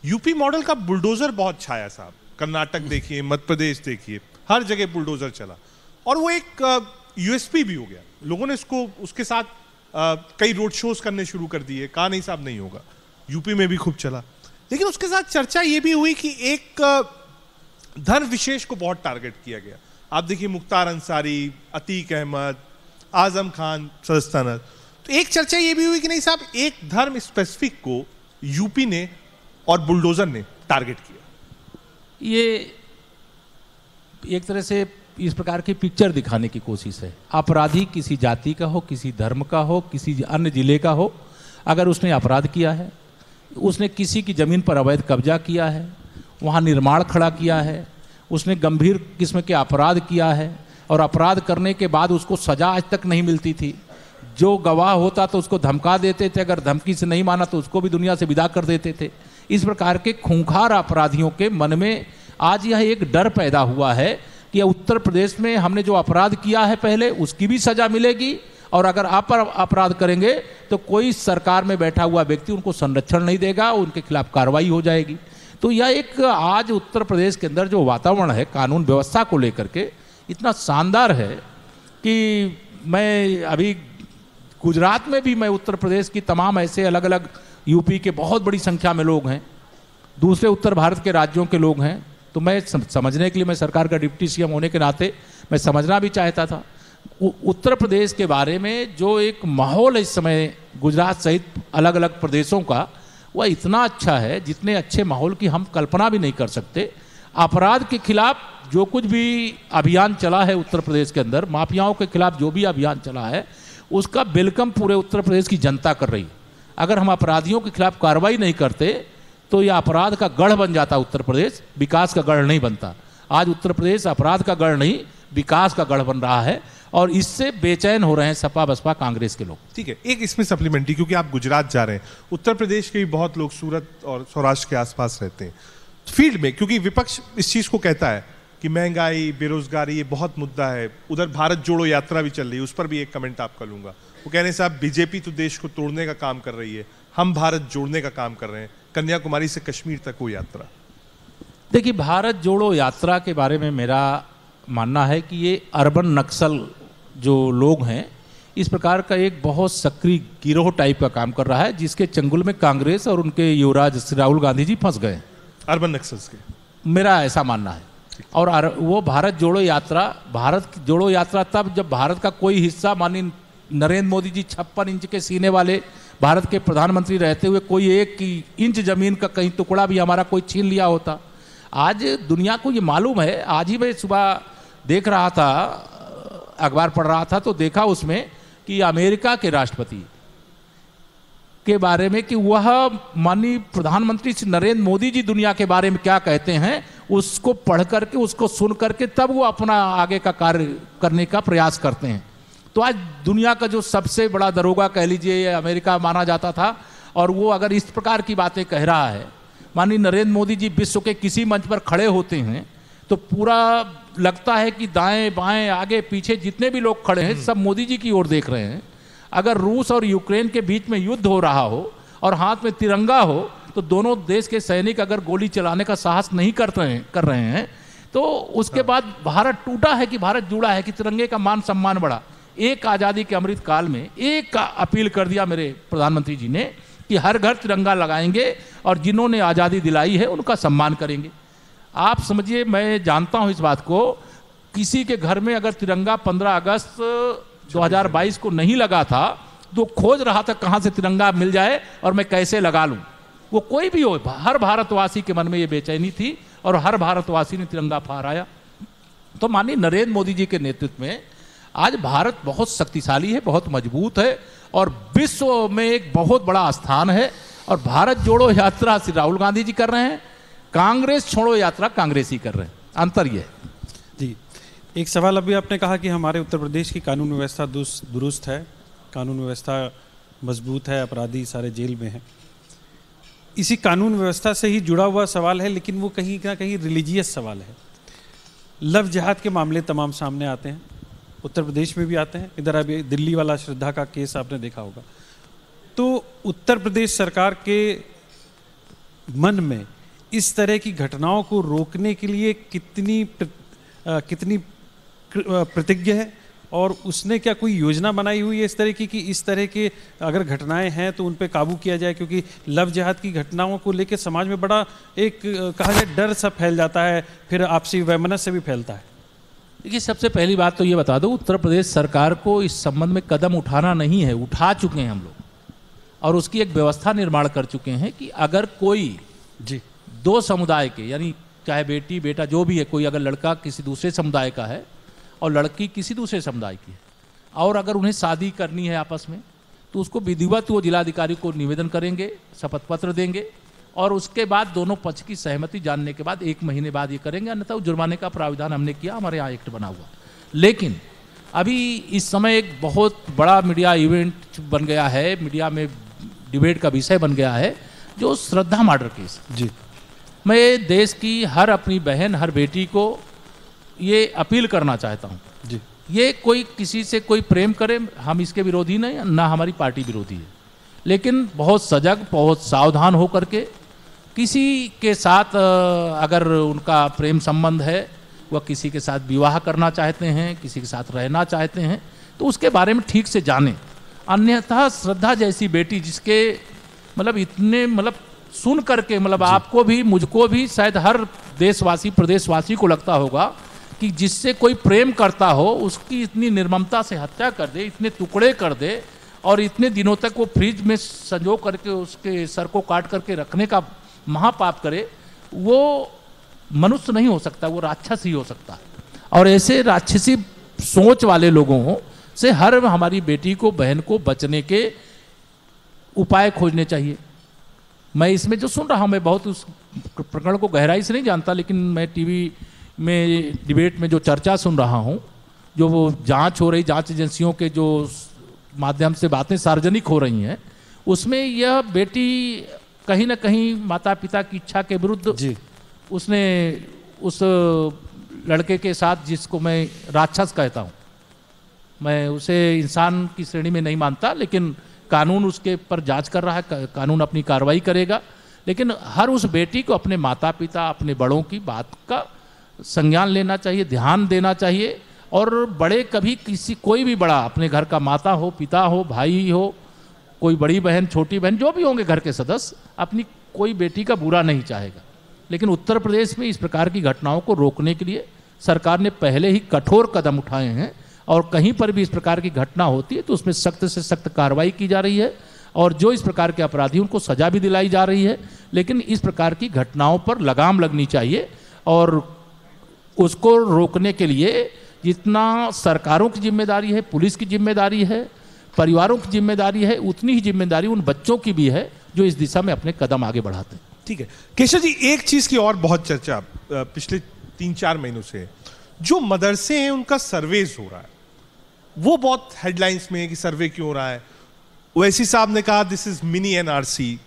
यूपी मॉडल का बुलडोजर बहुत छाया साहब। कर्नाटक देखिए, मध्य प्रदेश देखिए, हर जगह बुलडोजर चला और वो एक यूएसपी भी हो गया। लोगों ने इसको, उसके साथ कई रोड शोज करने शुरू कर दिए। कहा नहीं साहब नहीं होगा, यूपी में भी खूब चला। लेकिन उसके साथ चर्चा ये भी हुई कि एक धर्म विशेष को बहुत टारगेट किया गया। आप देखिए मुख्तार अंसारी, अतीक अहमद, आजम खान सदस्यता। तो एक चर्चा ये भी हुई कि नहीं साहब, एक धर्म स्पेसिफिक को यूपी ने और बुलडोजर ने टारगेट किया। ये एक तरह से इस प्रकार की पिक्चर दिखाने की कोशिश है। अपराधी किसी जाति का हो, किसी धर्म का हो, किसी अन्य जिले का हो, अगर उसने अपराध किया है, उसने किसी की ज़मीन पर अवैध कब्जा किया है, वहाँ निर्माण खड़ा किया है, उसने गंभीर किस्म के अपराध किया है और अपराध करने के बाद उसको सज़ा आज तक नहीं मिलती थी। जो गवाह होता तो उसको धमका देते थे, अगर धमकी से नहीं माना तो उसको भी दुनिया से विदा कर देते थे। इस प्रकार के खूंखार अपराधियों के मन में आज यह एक डर पैदा हुआ है कि उत्तर प्रदेश में हमने जो अपराध किया है पहले, उसकी भी सज़ा मिलेगी और अगर आप अपराध करेंगे तो कोई सरकार में बैठा हुआ व्यक्ति उनको संरक्षण नहीं देगा, उनके खिलाफ कार्रवाई हो जाएगी। तो यह एक आज उत्तर प्रदेश के अंदर जो वातावरण है कानून व्यवस्था को लेकर के इतना शानदार है कि मैं अभी गुजरात में भी, मैं उत्तर प्रदेश की तमाम ऐसे अलग अलग, यूपी के बहुत बड़ी संख्या में लोग हैं, दूसरे उत्तर भारत के राज्यों के लोग हैं, तो मैं समझने के लिए, मैं सरकार का डिप्टी सीएम होने के नाते मैं समझना भी चाहता था उत्तर प्रदेश के बारे में। जो एक माहौल है इस समय गुजरात सहित अलग अलग प्रदेशों का, वह इतना अच्छा है जितने अच्छे माहौल की हम कल्पना भी नहीं कर सकते। अपराध के खिलाफ जो कुछ भी अभियान चला है उत्तर प्रदेश के अंदर, माफियाओं के खिलाफ जो भी अभियान चला है, उसका वेलकम पूरे उत्तर प्रदेश की जनता कर रही है। अगर हम अपराधियों के खिलाफ कार्रवाई नहीं करते तो यह अपराध का गढ़ बन जाता उत्तर प्रदेश, विकास का गढ़ नहीं बनता। आज उत्तर प्रदेश अपराध का गढ़ नहीं विकास का गढ़ बन रहा है और इससे बेचैन हो रहे हैं सपा बसपा कांग्रेस के लोग। ठीक है, एक इसमें सप्लीमेंट्री, क्योंकि आप गुजरात जा रहे हैं, उत्तर प्रदेश के भी बहुत लोग सूरत और सौराष्ट्र के आसपास रहते हैं फील्ड में, क्योंकि विपक्ष इस चीज को कहता है कि महंगाई, बेरोजगारी ये बहुत मुद्दा है। उधर भारत जोड़ो यात्रा भी चल रही है, उस पर भी एक कमेंट आपका लूंगा। वो कहने साहब बीजेपी तो देश को तोड़ने का काम कर रही है, हम भारत जोड़ने का काम कर रहे हैं, कन्याकुमारी से कश्मीर तक वो यात्रा। देखिए, भारत जोड़ो यात्रा के बारे में मेरा मानना है कि ये अर्बन नक्सल जो लोग हैं इस प्रकार का एक बहुत सक्रिय गिरोह टाइप का काम कर रहा है, जिसके चंगुल में कांग्रेस और उनके युवराज श्री राहुल गांधी जी फंस गए। अर्बन नक्सल्स के, मेरा ऐसा मानना है। और वो भारत जोड़ो यात्रा तब जब भारत का कोई हिस्सा, माननीय नरेंद्र मोदी जी 56 इंच के सीने वाले भारत के प्रधानमंत्री रहते हुए कोई एक इंच जमीन का कहीं टुकड़ा भी हमारा कोई छीन लिया होता। आज दुनिया को ये मालूम है। आज ही मैं सुबह देख रहा था, अखबार पढ़ रहा था, तो देखा उसमें कि अमेरिका के राष्ट्रपति के बारे में कि वह माननीय प्रधानमंत्री श्री नरेंद्र मोदी जी दुनिया के बारे में क्या कहते हैं, उसको पढ़ करके, उसको सुन करके तब वो अपना आगे का कार्य करने का प्रयास करते हैं। तो आज दुनिया का जो सबसे बड़ा दरोगा कह लीजिए अमेरिका माना जाता था, और वो अगर इस प्रकार की बातें कह रहा है, माननीय नरेंद्र मोदी जी विश्व के किसी मंच पर खड़े होते हैं तो पूरा लगता है कि दाएं बाएं आगे पीछे जितने भी लोग खड़े हैं सब मोदी जी की ओर देख रहे हैं। अगर रूस और यूक्रेन के बीच में युद्ध हो रहा हो और हाथ में तिरंगा हो तो दोनों देश के सैनिक अगर गोली चलाने का साहस नहीं कर रहे हैं तो उसके बाद भारत टूटा है कि भारत जुड़ा है कि तिरंगे का मान सम्मान बढ़ा। एक आज़ादी के अमृत काल में एक का अपील कर दिया मेरे प्रधानमंत्री जी ने कि हर घर तिरंगा लगाएंगे और जिन्होंने आज़ादी दिलाई है उनका सम्मान करेंगे। आप समझिए, मैं जानता हूं इस बात को, किसी के घर में अगर तिरंगा 15 अगस्त 2022 को नहीं लगा था तो खोज रहा था कहां से तिरंगा मिल जाए और मैं कैसे लगा लूं। वो कोई भी हो, हर भारतवासी के मन में ये बेचैनी थी और हर भारतवासी ने तिरंगा फहराया। तो माननीय नरेंद्र मोदी जी के नेतृत्व में आज भारत बहुत शक्तिशाली है, बहुत मजबूत है और विश्व में एक बहुत बड़ा स्थान है। और भारत जोड़ो यात्रा श्री राहुल गांधी जी कर रहे हैं, कांग्रेस छोड़ो यात्रा कांग्रेस ही कर रहे हैं। अंतर ये है। जी, एक सवाल अभी आपने कहा कि हमारे उत्तर प्रदेश की कानून व्यवस्था दुरुस्त है, कानून व्यवस्था मजबूत है, अपराधी सारे जेल में हैं। इसी कानून व्यवस्था से ही जुड़ा हुआ सवाल है, लेकिन वो कहीं ना कहीं रिलीजियस सवाल है। लव जिहाद के मामले तमाम सामने आते हैं, उत्तर प्रदेश में भी आते हैं। इधर अभी दिल्ली वाला श्रद्धा का केस आपने देखा होगा। तो उत्तर प्रदेश सरकार के मन में इस तरह की घटनाओं को रोकने के लिए कितनी प्रतिज्ञा है और उसने क्या कोई योजना बनाई हुई है इस तरह की कि इस तरह के अगर घटनाएं हैं तो उन पे काबू किया जाए? क्योंकि लव जिहाद की घटनाओं को लेकर समाज में बड़ा एक कहा जाए डर सा फैल जाता है, फिर आपसी वैमनस्य भी फैलता है। देखिए, सबसे पहली बात तो ये बता दो, उत्तर प्रदेश सरकार को इस संबंध में कदम उठाना नहीं है, उठा चुके हैं हम लोग और उसकी एक व्यवस्था निर्माण कर चुके हैं कि अगर कोई जी दो समुदाय के, यानी चाहे बेटी बेटा जो भी है, कोई अगर लड़का किसी दूसरे समुदाय का है और लड़की किसी दूसरे समुदाय की है और अगर उन्हें शादी करनी है आपस में, तो उसको विधिवत वो जिलाधिकारी को निवेदन करेंगे, शपथ पत्र देंगे और उसके बाद दोनों पक्ष की सहमति जानने के बाद 1 महीने बाद ये करेंगे, अन्यथा जुर्माने का प्रावधान हमने किया, हमारे यहाँ एक्ट बना हुआ। लेकिन अभी इस समय एक बहुत बड़ा मीडिया इवेंट बन गया है, मीडिया में डिबेट का विषय बन गया है, जो श्रद्धा मर्डर केस। जी, मैं देश की हर अपनी बहन, हर बेटी को ये अपील करना चाहता हूँ, जी, ये कोई किसी से कोई प्रेम करे, हम इसके विरोधी नहीं, ना हमारी पार्टी विरोधी है, लेकिन बहुत सजग, बहुत सावधान होकर के किसी के साथ अगर उनका प्रेम संबंध है, वह किसी के साथ विवाह करना चाहते हैं, किसी के साथ रहना चाहते हैं, तो उसके बारे में ठीक से जानें। अन्यथा श्रद्धा जैसी बेटी जिसके मतलब इतने मतलब सुन करके मतलब आपको भी मुझको भी शायद हर देशवासी प्रदेशवासी को लगता होगा कि जिससे कोई प्रेम करता हो उसकी इतनी निर्ममता से हत्या कर दे, इतने टुकड़े कर दे और इतने दिनों तक वो फ्रिज में संजो करके उसके सर को काट करके रखने का महापाप करे, वो मनुष्य नहीं हो सकता, वो राक्षस ही हो सकता है। और ऐसे राक्षसी सोच वाले लोगों से हर हमारी बेटी को, बहन को बचने के उपाय खोजने चाहिए। मैं इसमें जो सुन रहा हूँ, मैं बहुत उस प्रकरण को गहराई से नहीं जानता, लेकिन मैं टीवी में डिबेट में जो चर्चा सुन रहा हूँ, जो वो जांच हो रही, जांच एजेंसियों के जो माध्यम से बातें सार्वजनिक हो रही हैं, उसमें यह बेटी कहीं ना कहीं माता पिता की इच्छा के विरुद्ध जी उसने उस लड़के के साथ, जिसको मैं राक्षस कहता हूँ, मैं उसे इंसान की श्रेणी में नहीं मानता, लेकिन कानून उसके पर जांच कर रहा है, कानून अपनी कार्रवाई करेगा। लेकिन हर उस बेटी को अपने माता पिता, अपने बड़ों की बात का संज्ञान लेना चाहिए, ध्यान देना चाहिए। और बड़े कभी कोई भी बड़ा, अपने घर का माता हो, पिता हो, भाई हो, कोई बड़ी बहन, छोटी बहन, जो भी होंगे घर के सदस्य, अपनी कोई बेटी का बुरा नहीं चाहेगा। लेकिन उत्तर प्रदेश में इस प्रकार की घटनाओं को रोकने के लिए सरकार ने पहले ही कठोर कदम उठाए हैं, और कहीं पर भी इस प्रकार की घटना होती है तो उसमें सख्त से सख्त कार्रवाई की जा रही है, और जो इस प्रकार के अपराधी उनको सजा भी दिलाई जा रही है। लेकिन इस प्रकार की घटनाओं पर लगाम लगनी चाहिए, और उसको रोकने के लिए जितना सरकारों की जिम्मेदारी है, पुलिस की जिम्मेदारी है, परिवारों की जिम्मेदारी है, उतनी ही जिम्मेदारी उन बच्चों की भी है जो इस दिशा में अपने कदम आगे बढ़ाते हैं। ठीक है केशव जी, एक चीज की और बहुत चर्चा पिछले 3-4 महीनों से, जो मदरसे हैं उनका सर्वेज हो रहा है, वो बहुत हेडलाइंस में है कि सर्वे क्यों हो रहा है। ओवैसी साहब ने कहा दिस इज मिनी एनआरसी,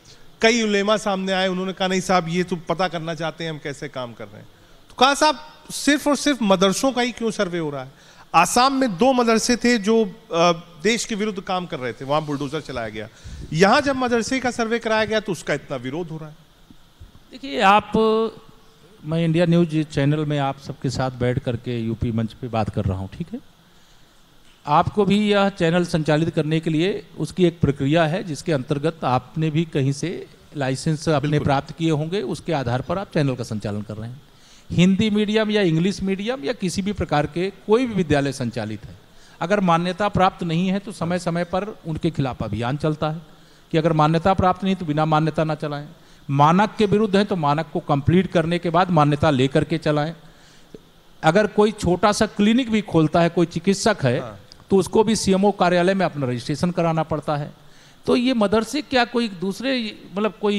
कई उलेमा सामने आए, उन्होंने कहा नहीं साहब ये तो पता करना चाहते हैं हम कैसे काम कर रहे हैं। तो कहा साहब सिर्फ और सिर्फ मदरसों का ही क्यों सर्वे हो रहा है? आसाम में 2 मदरसे थे जो देश के विरुद्ध काम कर रहे थे, वहां बुलडोजर चलाया गया। यहां जब मदरसे का सर्वे कराया गया तो उसका इतना विरोध हो रहा है। देखिए, मैं इंडिया न्यूज चैनल में आप सबके साथ बैठ करके यूपी मंच पे बात कर रहा हूँ, ठीक है। आपको भी यह चैनल संचालित करने के लिए उसकी एक प्रक्रिया है, जिसके अंतर्गत आपने भी कहीं से लाइसेंस अपने प्राप्त किए होंगे, उसके आधार पर आप चैनल का संचालन कर रहे हैं। हिंदी मीडियम या इंग्लिश मीडियम या किसी भी प्रकार के कोई भी विद्यालय संचालित है, अगर मान्यता प्राप्त नहीं है तो समय समय पर उनके खिलाफ अभियान चलता है कि अगर मान्यता प्राप्त नहीं तो बिना मान्यता ना चलाएं। मानक के विरुद्ध है तो मानक को कंप्लीट करने के बाद मान्यता लेकर के चलाएं। अगर कोई छोटा सा क्लिनिक भी खोलता है, कोई चिकित्सक है, तो उसको भी सीएमओ कार्यालय में अपना रजिस्ट्रेशन कराना पड़ता है। तो ये मदरसे क्या कोई दूसरे, मतलब कोई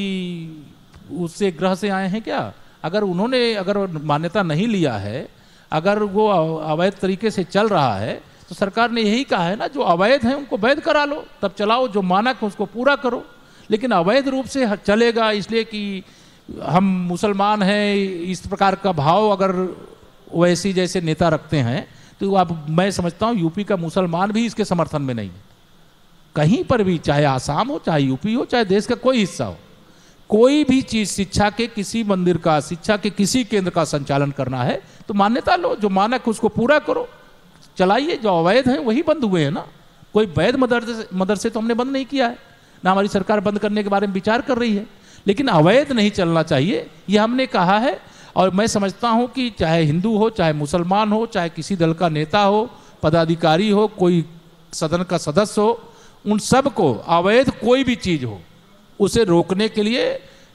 उससे ग्रह से आए हैं क्या? अगर उन्होंने अगर मान्यता नहीं लिया है, अगर वो अवैध तरीके से चल रहा है, तो सरकार ने यही कहा है ना, जो अवैध है उनको वैध करा लो, तब चलाओ, जो मानक है उसको पूरा करो। लेकिन अवैध रूप से चलेगा इसलिए कि हम मुसलमान हैं, इस प्रकार का भाव अगर ओवैसी जैसे नेता रखते हैं, तो अब मैं समझता हूँ यूपी का मुसलमान भी इसके समर्थन में नहीं है। कहीं पर भी, चाहे आसाम हो, चाहे यूपी हो, चाहे देश का कोई हिस्सा हो, कोई भी चीज, शिक्षा के किसी मंदिर का, शिक्षा के किसी केंद्र का संचालन करना है तो मान्यता लो, जो मानक उसको पूरा करो, चलाइए। जो अवैध हैं वही बंद हुए हैं ना, कोई वैध मदरसे तो हमने बंद नहीं किया है, ना हमारी सरकार बंद करने के बारे में विचार कर रही है। लेकिन अवैध नहीं चलना चाहिए, ये हमने कहा है। और मैं समझता हूँ कि चाहे हिंदू हो, चाहे मुसलमान हो, चाहे किसी दल का नेता हो, पदाधिकारी हो, कोई सदन का सदस्य हो, उन सबको अवैध कोई भी चीज हो उसे रोकने के लिए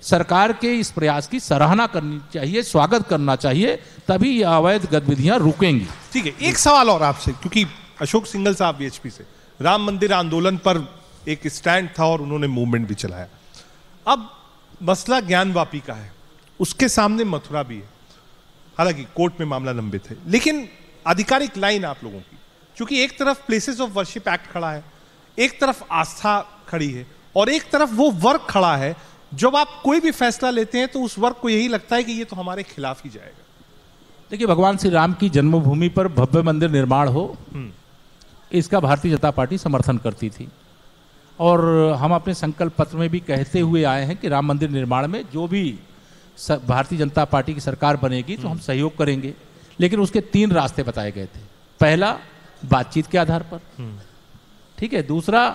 सरकार के इस प्रयास की सराहना करनी चाहिए, स्वागत करना चाहिए, तभी ये अवैध गतिविधियां रुकेंगी। ठीक है, एक सवाल और आपसे, क्योंकि अशोक सिंघल साहब बीएचपी से, राम मंदिर आंदोलन पर एक स्टैंड था और उन्होंने मूवमेंट भी चलाया। अब मसला ज्ञानवापी का है, उसके सामने मथुरा भी है, हालांकि कोर्ट में मामला लंबित है, लेकिन आधिकारिक लाइन आप लोगों की, क्योंकि एक तरफ प्लेसेस ऑफ वर्शिप एक्ट खड़ा है, एक तरफ आस्था खड़ी है, और एक तरफ वो वर्ग खड़ा है। जब आप कोई भी फैसला लेते हैं तो उस वर्ग को यही लगता है कि ये तो हमारे खिलाफ ही जाएगा। देखिए, भगवान श्री राम की जन्मभूमि पर भव्य मंदिर निर्माण हो, इसका भारतीय जनता पार्टी समर्थन करती थी, और हम अपने संकल्प पत्र में भी कहते हुए आए हैं कि राम मंदिर निर्माण में जो भी भारतीय जनता पार्टी की सरकार बनेगी तो हम सहयोग करेंगे। लेकिन उसके 3 रास्ते बताए गए थे। पहला, बातचीत के आधार पर, ठीक है। दूसरा,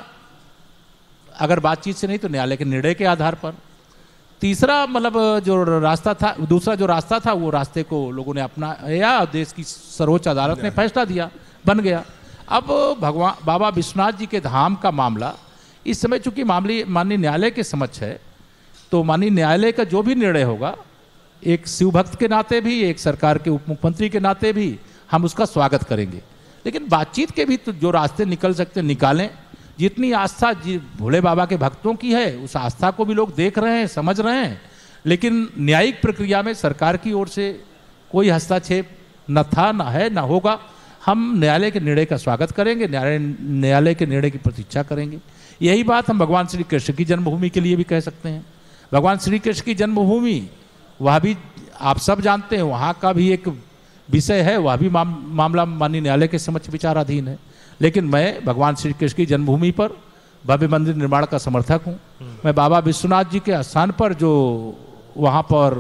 अगर बातचीत से नहीं तो न्यायालय के निर्णय के आधार पर। तीसरा, मतलब जो रास्ता था, दूसरा जो रास्ता था वो रास्ते को लोगों ने अपनाया, देश की सर्वोच्च अदालत ने फैसला दिया, बन गया। अब भगवान बाबा विश्वनाथ जी के धाम का मामला इस समय चूंकि माननीय न्यायालय के समक्ष है, तो माननीय न्यायालय का जो भी निर्णय होगा, एक शिव भक्त के नाते भी, एक सरकार के उप मुख्यमंत्री के नाते भी हम उसका स्वागत करेंगे। लेकिन बातचीत के भी तो जो रास्ते निकल सकते निकालें। जितनी आस्था भोले बाबा के भक्तों की है, उस आस्था को भी लोग देख रहे हैं, समझ रहे हैं, लेकिन न्यायिक प्रक्रिया में सरकार की ओर से कोई हस्तक्षेप न था, न है, न होगा। हम न्यायालय के निर्णय का स्वागत करेंगे, न्यायालय के निर्णय की प्रतीक्षा करेंगे। यही बात हम भगवान श्री कृष्ण की जन्मभूमि के लिए भी कह सकते हैं। भगवान श्री कृष्ण की जन्मभूमि, वह भी आप सब जानते हैं, वहाँ का भी एक विषय है, वह भी मामला माननीय न्यायालय के समक्ष विचाराधीन है। लेकिन मैं भगवान श्री कृष्ण की जन्मभूमि पर भव्य मंदिर निर्माण का समर्थक हूँ। मैं बाबा विश्वनाथ जी के स्थान पर जो वहाँ पर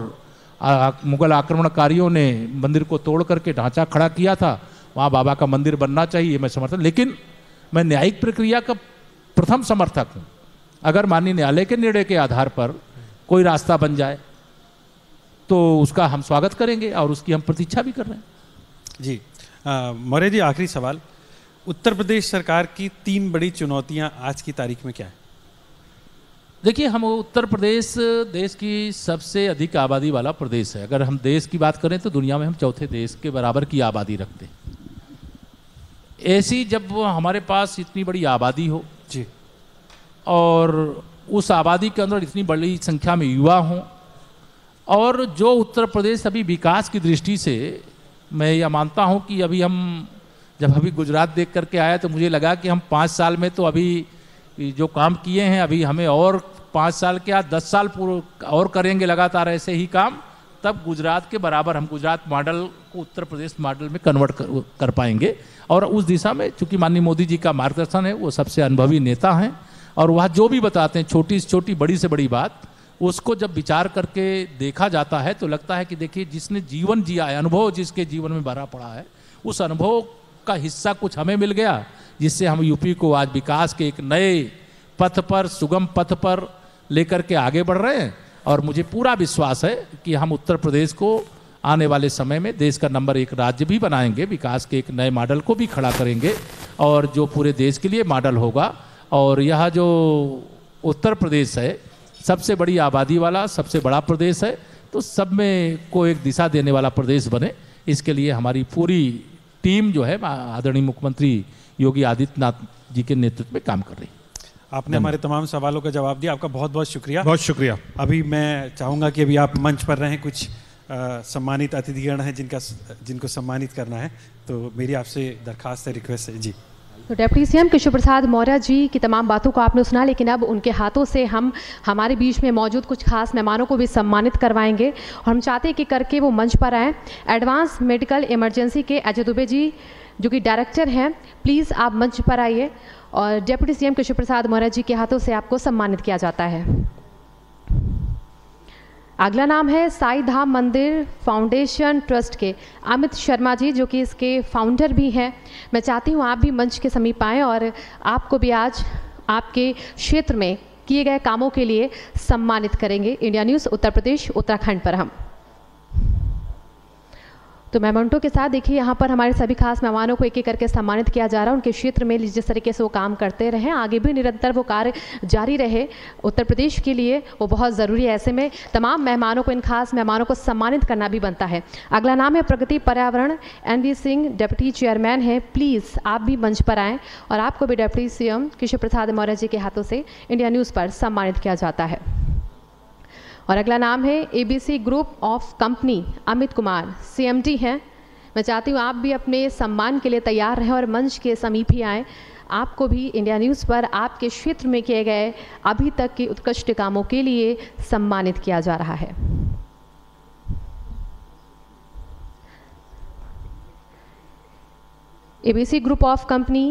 मुगल आक्रमणकारियों ने मंदिर को तोड़ करके ढांचा खड़ा किया था, वहाँ बाबा का मंदिर बनना चाहिए, मैं समर्थन। लेकिन मैं न्यायिक प्रक्रिया का प्रथम समर्थक हूँ। अगर माननीय न्यायालय के निर्णय के आधार पर कोई रास्ता बन जाए तो उसका हम स्वागत करेंगे और उसकी हम प्रतीक्षा भी कर रहे हैं। जी मौर्य जी, आखिरी सवाल, उत्तर प्रदेश सरकार की 3 बड़ी चुनौतियां आज की तारीख में क्या है? देखिए, हम उत्तर प्रदेश देश की सबसे अधिक आबादी वाला प्रदेश है। अगर हम देश की बात करें तो दुनिया में हम चौथे देश के बराबर की आबादी रखते हैं। ऐसी जब हमारे पास इतनी बड़ी आबादी हो जी, और उस आबादी के अंदर इतनी बड़ी संख्या में युवा हों, और जो उत्तर प्रदेश अभी विकास की दृष्टि से, मैं यह मानता हूं कि जब अभी गुजरात देख करके आया तो मुझे लगा कि हम 5 साल में तो अभी जो काम किए हैं, अभी हमें और 5 साल क्या 10 साल और करेंगे लगातार ऐसे ही काम, तब गुजरात के बराबर हम गुजरात मॉडल को उत्तर प्रदेश मॉडल में कन्वर्ट कर पाएंगे। और उस दिशा में चूंकि माननीय मोदी जी का मार्गदर्शन है, वो सबसे अनुभवी नेता हैं, और वह जो भी बताते हैं, छोटी से छोटी बड़ी से बड़ी बात, उसको जब विचार करके देखा जाता है तो लगता है कि देखिए, जिसने जीवन जिया है, अनुभव जिसके जीवन में भरा पड़ा है, उस अनुभव का हिस्सा कुछ हमें मिल गया, जिससे हम यूपी को आज विकास के एक नए पथ पर, सुगम पथ पर लेकर के आगे बढ़ रहे हैं। और मुझे पूरा विश्वास है कि हम उत्तर प्रदेश को आने वाले समय में देश का नंबर 1 राज्य भी बनाएंगे, विकास के एक नए मॉडल को भी खड़ा करेंगे, और जो पूरे देश के लिए मॉडल होगा। और यह जो उत्तर प्रदेश है, सबसे बड़ी आबादी वाला, सबसे बड़ा प्रदेश है, तो सब में को एक दिशा देने वाला प्रदेश बने, इसके लिए हमारी पूरी टीम जो है आदरणीय मुख्यमंत्री योगी आदित्यनाथ जी के नेतृत्व में काम कर रही है। आपने हमारे तमाम सवालों का जवाब दिया, आपका बहुत बहुत शुक्रिया। बहुत शुक्रिया। अभी मैं चाहूँगा कि अभी आप मंच पर रहें, कुछ सम्मानित अतिथिगण हैं जिनको सम्मानित करना है, तो मेरी आपसे दरखास्त है, रिक्वेस्ट है। जी, तो डिप्टी सीएम केशव प्रसाद मौर्य जी की तमाम बातों को आपने सुना, लेकिन अब उनके हाथों से हम हमारे बीच में मौजूद कुछ खास मेहमानों को भी सम्मानित करवाएंगे, और हम चाहते हैं कि करके वो मंच पर आएँ। एडवांस मेडिकल इमरजेंसी के अजय दुबे जी जो कि डायरेक्टर हैं, प्लीज़ आप मंच पर आइए, और डिप्टी सीएम केशव प्रसाद मौर्य जी के हाथों से आपको सम्मानित किया जाता है। अगला नाम है साई धाम मंदिर फाउंडेशन ट्रस्ट के अमित शर्मा जी, जो कि इसके फाउंडर भी हैं। मैं चाहती हूँ आप भी मंच के समीप आएँ और आपको भी आज आपके क्षेत्र में किए गए कामों के लिए सम्मानित करेंगे। इंडिया न्यूज़ उत्तर प्रदेश उत्तराखंड पर हम तो मेहमानों के साथ देखिए, यहाँ पर हमारे सभी खास मेहमानों को एक एक करके सम्मानित किया जा रहा है। उनके क्षेत्र में जिस तरीके से वो काम करते रहे, आगे भी निरंतर वो कार्य जारी रहे उत्तर प्रदेश के लिए, वो बहुत ज़रूरी है। ऐसे में तमाम मेहमानों को, इन खास मेहमानों को सम्मानित करना भी बनता है। अगला नाम है प्रगति पर्यावरण NV सिंह, डिप्टी चेयरमैन है। प्लीज़ आप भी मंच पर आएँ, और आपको भी डिप्टी CM केशव प्रसाद मौर्य जी के हाथों से इंडिया न्यूज़ पर सम्मानित किया जाता है। और अगला नाम है ABC group of company, Amit Kumar CMD हैं। मैं चाहती हूँ आप भी अपने सम्मान के लिए तैयार रहें और मंच के समीप ही आएँ। आपको भी इंडिया न्यूज़ पर आपके क्षेत्र में किए गए अभी तक के उत्कृष्ट कामों के लिए सम्मानित किया जा रहा है। ABC ग्रुप ऑफ कंपनी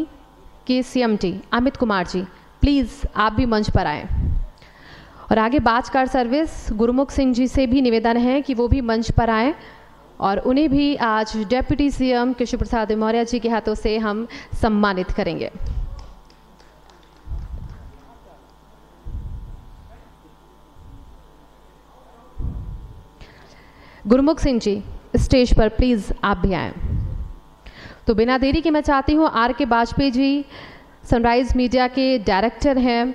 के CMD अमित कुमार जी, प्लीज़ आप भी मंच पर आएँ। और आगे बाज कार सर्विस गुरुमुख सिंह जी से भी निवेदन है कि वो भी मंच पर आएँ, और उन्हें भी आज डिप्टी CM केशव प्रसाद मौर्य जी के हाथों से हम सम्मानित करेंगे। गुरुमुख सिंह जी स्टेज पर प्लीज़ आप भी आएँ। तो बिना देरी के मैं चाहती हूँ RK Vajpayee ji sunrise media के डायरेक्टर हैं,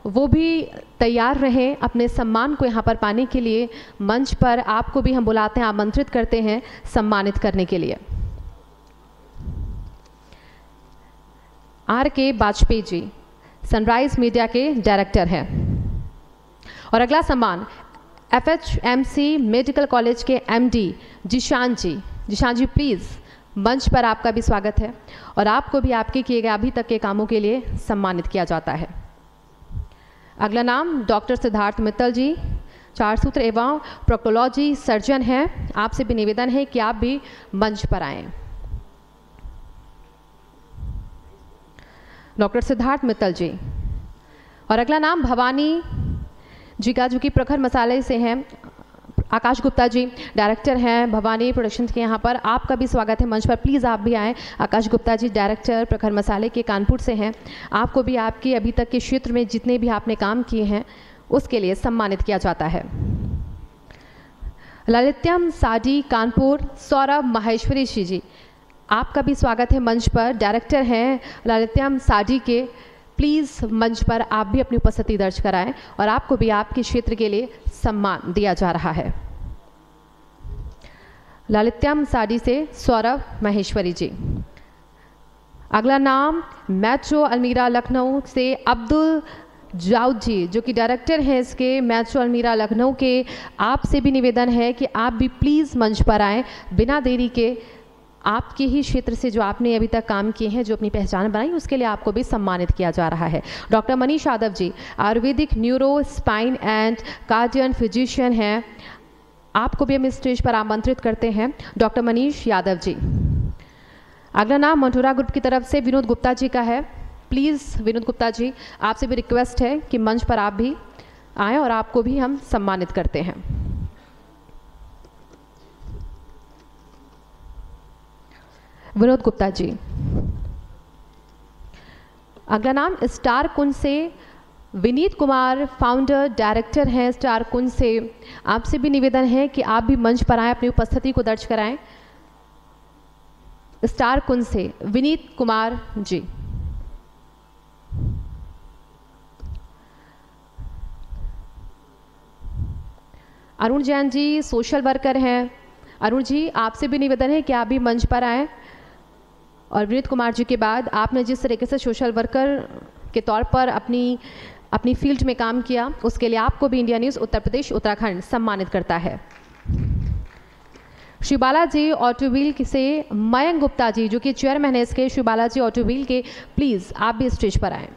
वो भी तैयार रहें अपने सम्मान को यहाँ पर पाने के लिए। मंच पर आपको भी हम बुलाते हैं, आमंत्रित करते हैं सम्मानित करने के लिए। RK Vajpayee ji sunrise media के डायरेक्टर हैं। और अगला सम्मान FHMC मेडिकल कॉलेज के MD जिशान जी। जिशान जी प्लीज़, मंच पर आपका भी स्वागत है और आपको भी आपके किए गए अभी तक के कामों के लिए सम्मानित किया जाता है। अगला नाम डॉक्टर सिद्धार्थ मित्तल जी, 4 सूत्र एवं प्रोक्टोलॉजी सर्जन हैं। आपसे भी निवेदन है कि आप भी मंच पर आएं। डॉक्टर सिद्धार्थ मित्तल जी। और अगला नाम भवानी जी का, जो कि प्रखर मसाले से हैं। आकाश गुप्ता जी डायरेक्टर हैं भवानी प्रोडक्शंस के। यहाँ पर आपका भी स्वागत है मंच पर, प्लीज़ आप भी आएँ। आकाश गुप्ता जी डायरेक्टर प्रखर मसाले के, कानपुर से हैं। आपको भी आपके अभी तक के क्षेत्र में जितने भी आपने काम किए हैं उसके लिए सम्मानित किया जाता है। ललित्यम साडी कानपुर सौरभ माहेश्वरी जी, आपका भी स्वागत है मंच पर, डायरेक्टर हैं ललित्यम साडी के। प्लीज़ मंच पर आप भी अपनी उपस्थिति दर्ज कराएं और आपको भी आपके क्षेत्र के लिए सम्मान दिया जा रहा है। ललित्यम साडी से सौरभ महेश्वरी जी। अगला नाम मेट्रो अलमीरा लखनऊ से अब्दुल जाऊद जी, जो कि डायरेक्टर हैं इसके मेट्रो अलमीरा लखनऊ के। आपसे भी निवेदन है कि आप भी प्लीज़ मंच पर आएँ बिना देरी के। आपके ही क्षेत्र से जो आपने अभी तक काम किए हैं, जो अपनी पहचान बनाई, उसके लिए आपको भी सम्मानित किया जा रहा है। Doctor Manish Yadav ji Ayurvedic neuro spine and cardiac physician हैं। आपको भी हम इस स्टेज पर आमंत्रित करते हैं, डॉक्टर मनीष यादव जी। अगला नाम मंठुरा ग्रुप की तरफ से विनोद गुप्ता जी का है। प्लीज़ विनोद गुप्ता जी, आपसे भी रिक्वेस्ट है कि मंच पर आप भी आएँ और आपको भी हम सम्मानित करते हैं। विनोद गुप्ता जी। अगला नाम स्टार कुंज से विनीत कुमार फाउंडर डायरेक्टर हैं स्टार कुंज से। आपसे भी निवेदन है कि आप भी मंच पर आएँ, अपनी उपस्थिति को दर्ज कराएं। स्टार कुंज से विनीत कुमार जी। अरुण जैन जी सोशल वर्कर हैं। अरुण जी, आपसे भी निवेदन है कि आप भी मंच पर आएँ। और विनीत कुमार जी के बाद आपने जिस तरीके से सोशल वर्कर के तौर पर अपनी फील्ड में काम किया, उसके लिए आपको भी इंडिया न्यूज़ उत्तर प्रदेश उत्तराखंड सम्मानित करता है। श्री बालाजी ऑटोव्हील से मयंक गुप्ता जी, जो कि चेयरमैन है इसके, श्री बालाजी ऑटोव्हील के, प्लीज़ आप भी स्टेज पर आएँ।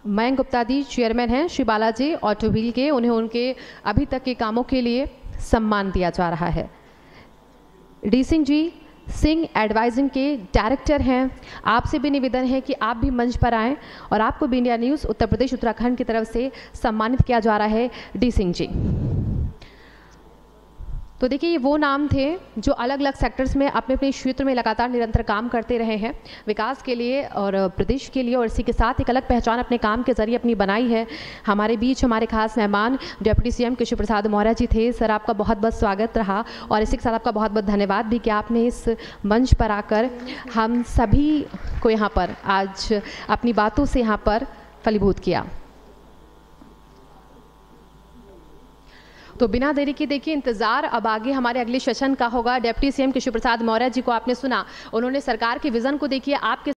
मयंक गुप्ता जी चेयरमैन हैं श्री बालाजी ऑटोव्हील के। उन्हें उनके अभी तक के कामों के लिए सम्मान दिया जा रहा है। डी सिंह जी सिंह एडवाइजिंग के डायरेक्टर हैं। आपसे भी निवेदन है कि आप भी मंच पर आएं और आपको भी इंडिया न्यूज़ उत्तर प्रदेश उत्तराखंड की तरफ से सम्मानित किया जा रहा है डी सिंह जी। तो देखिए, ये वो नाम थे जो अलग अलग सेक्टर्स में अपने अपने क्षेत्र में लगातार निरंतर काम करते रहे हैं विकास के लिए और प्रदेश के लिए, और इसी के साथ एक अलग पहचान अपने काम के जरिए अपनी बनाई है। हमारे बीच हमारे खास मेहमान डिप्टी CM केशव प्रसाद मौर्य जी थे। सर, आपका बहुत बहुत स्वागत रहा और इसी के साथ आपका बहुत बहुत धन्यवाद भी कि आपने इस मंच पर आकर हम सभी को यहाँ पर आज अपनी बातों से यहाँ पर फलीभूत किया। तो बिना देरी के देखिए इंतजार अब आगे हमारे अगले सेशन का होगा। डिप्टी CM केशव प्रसाद मौर्य जी को आपने सुना, उन्होंने सरकार के विजन को देखिए आपके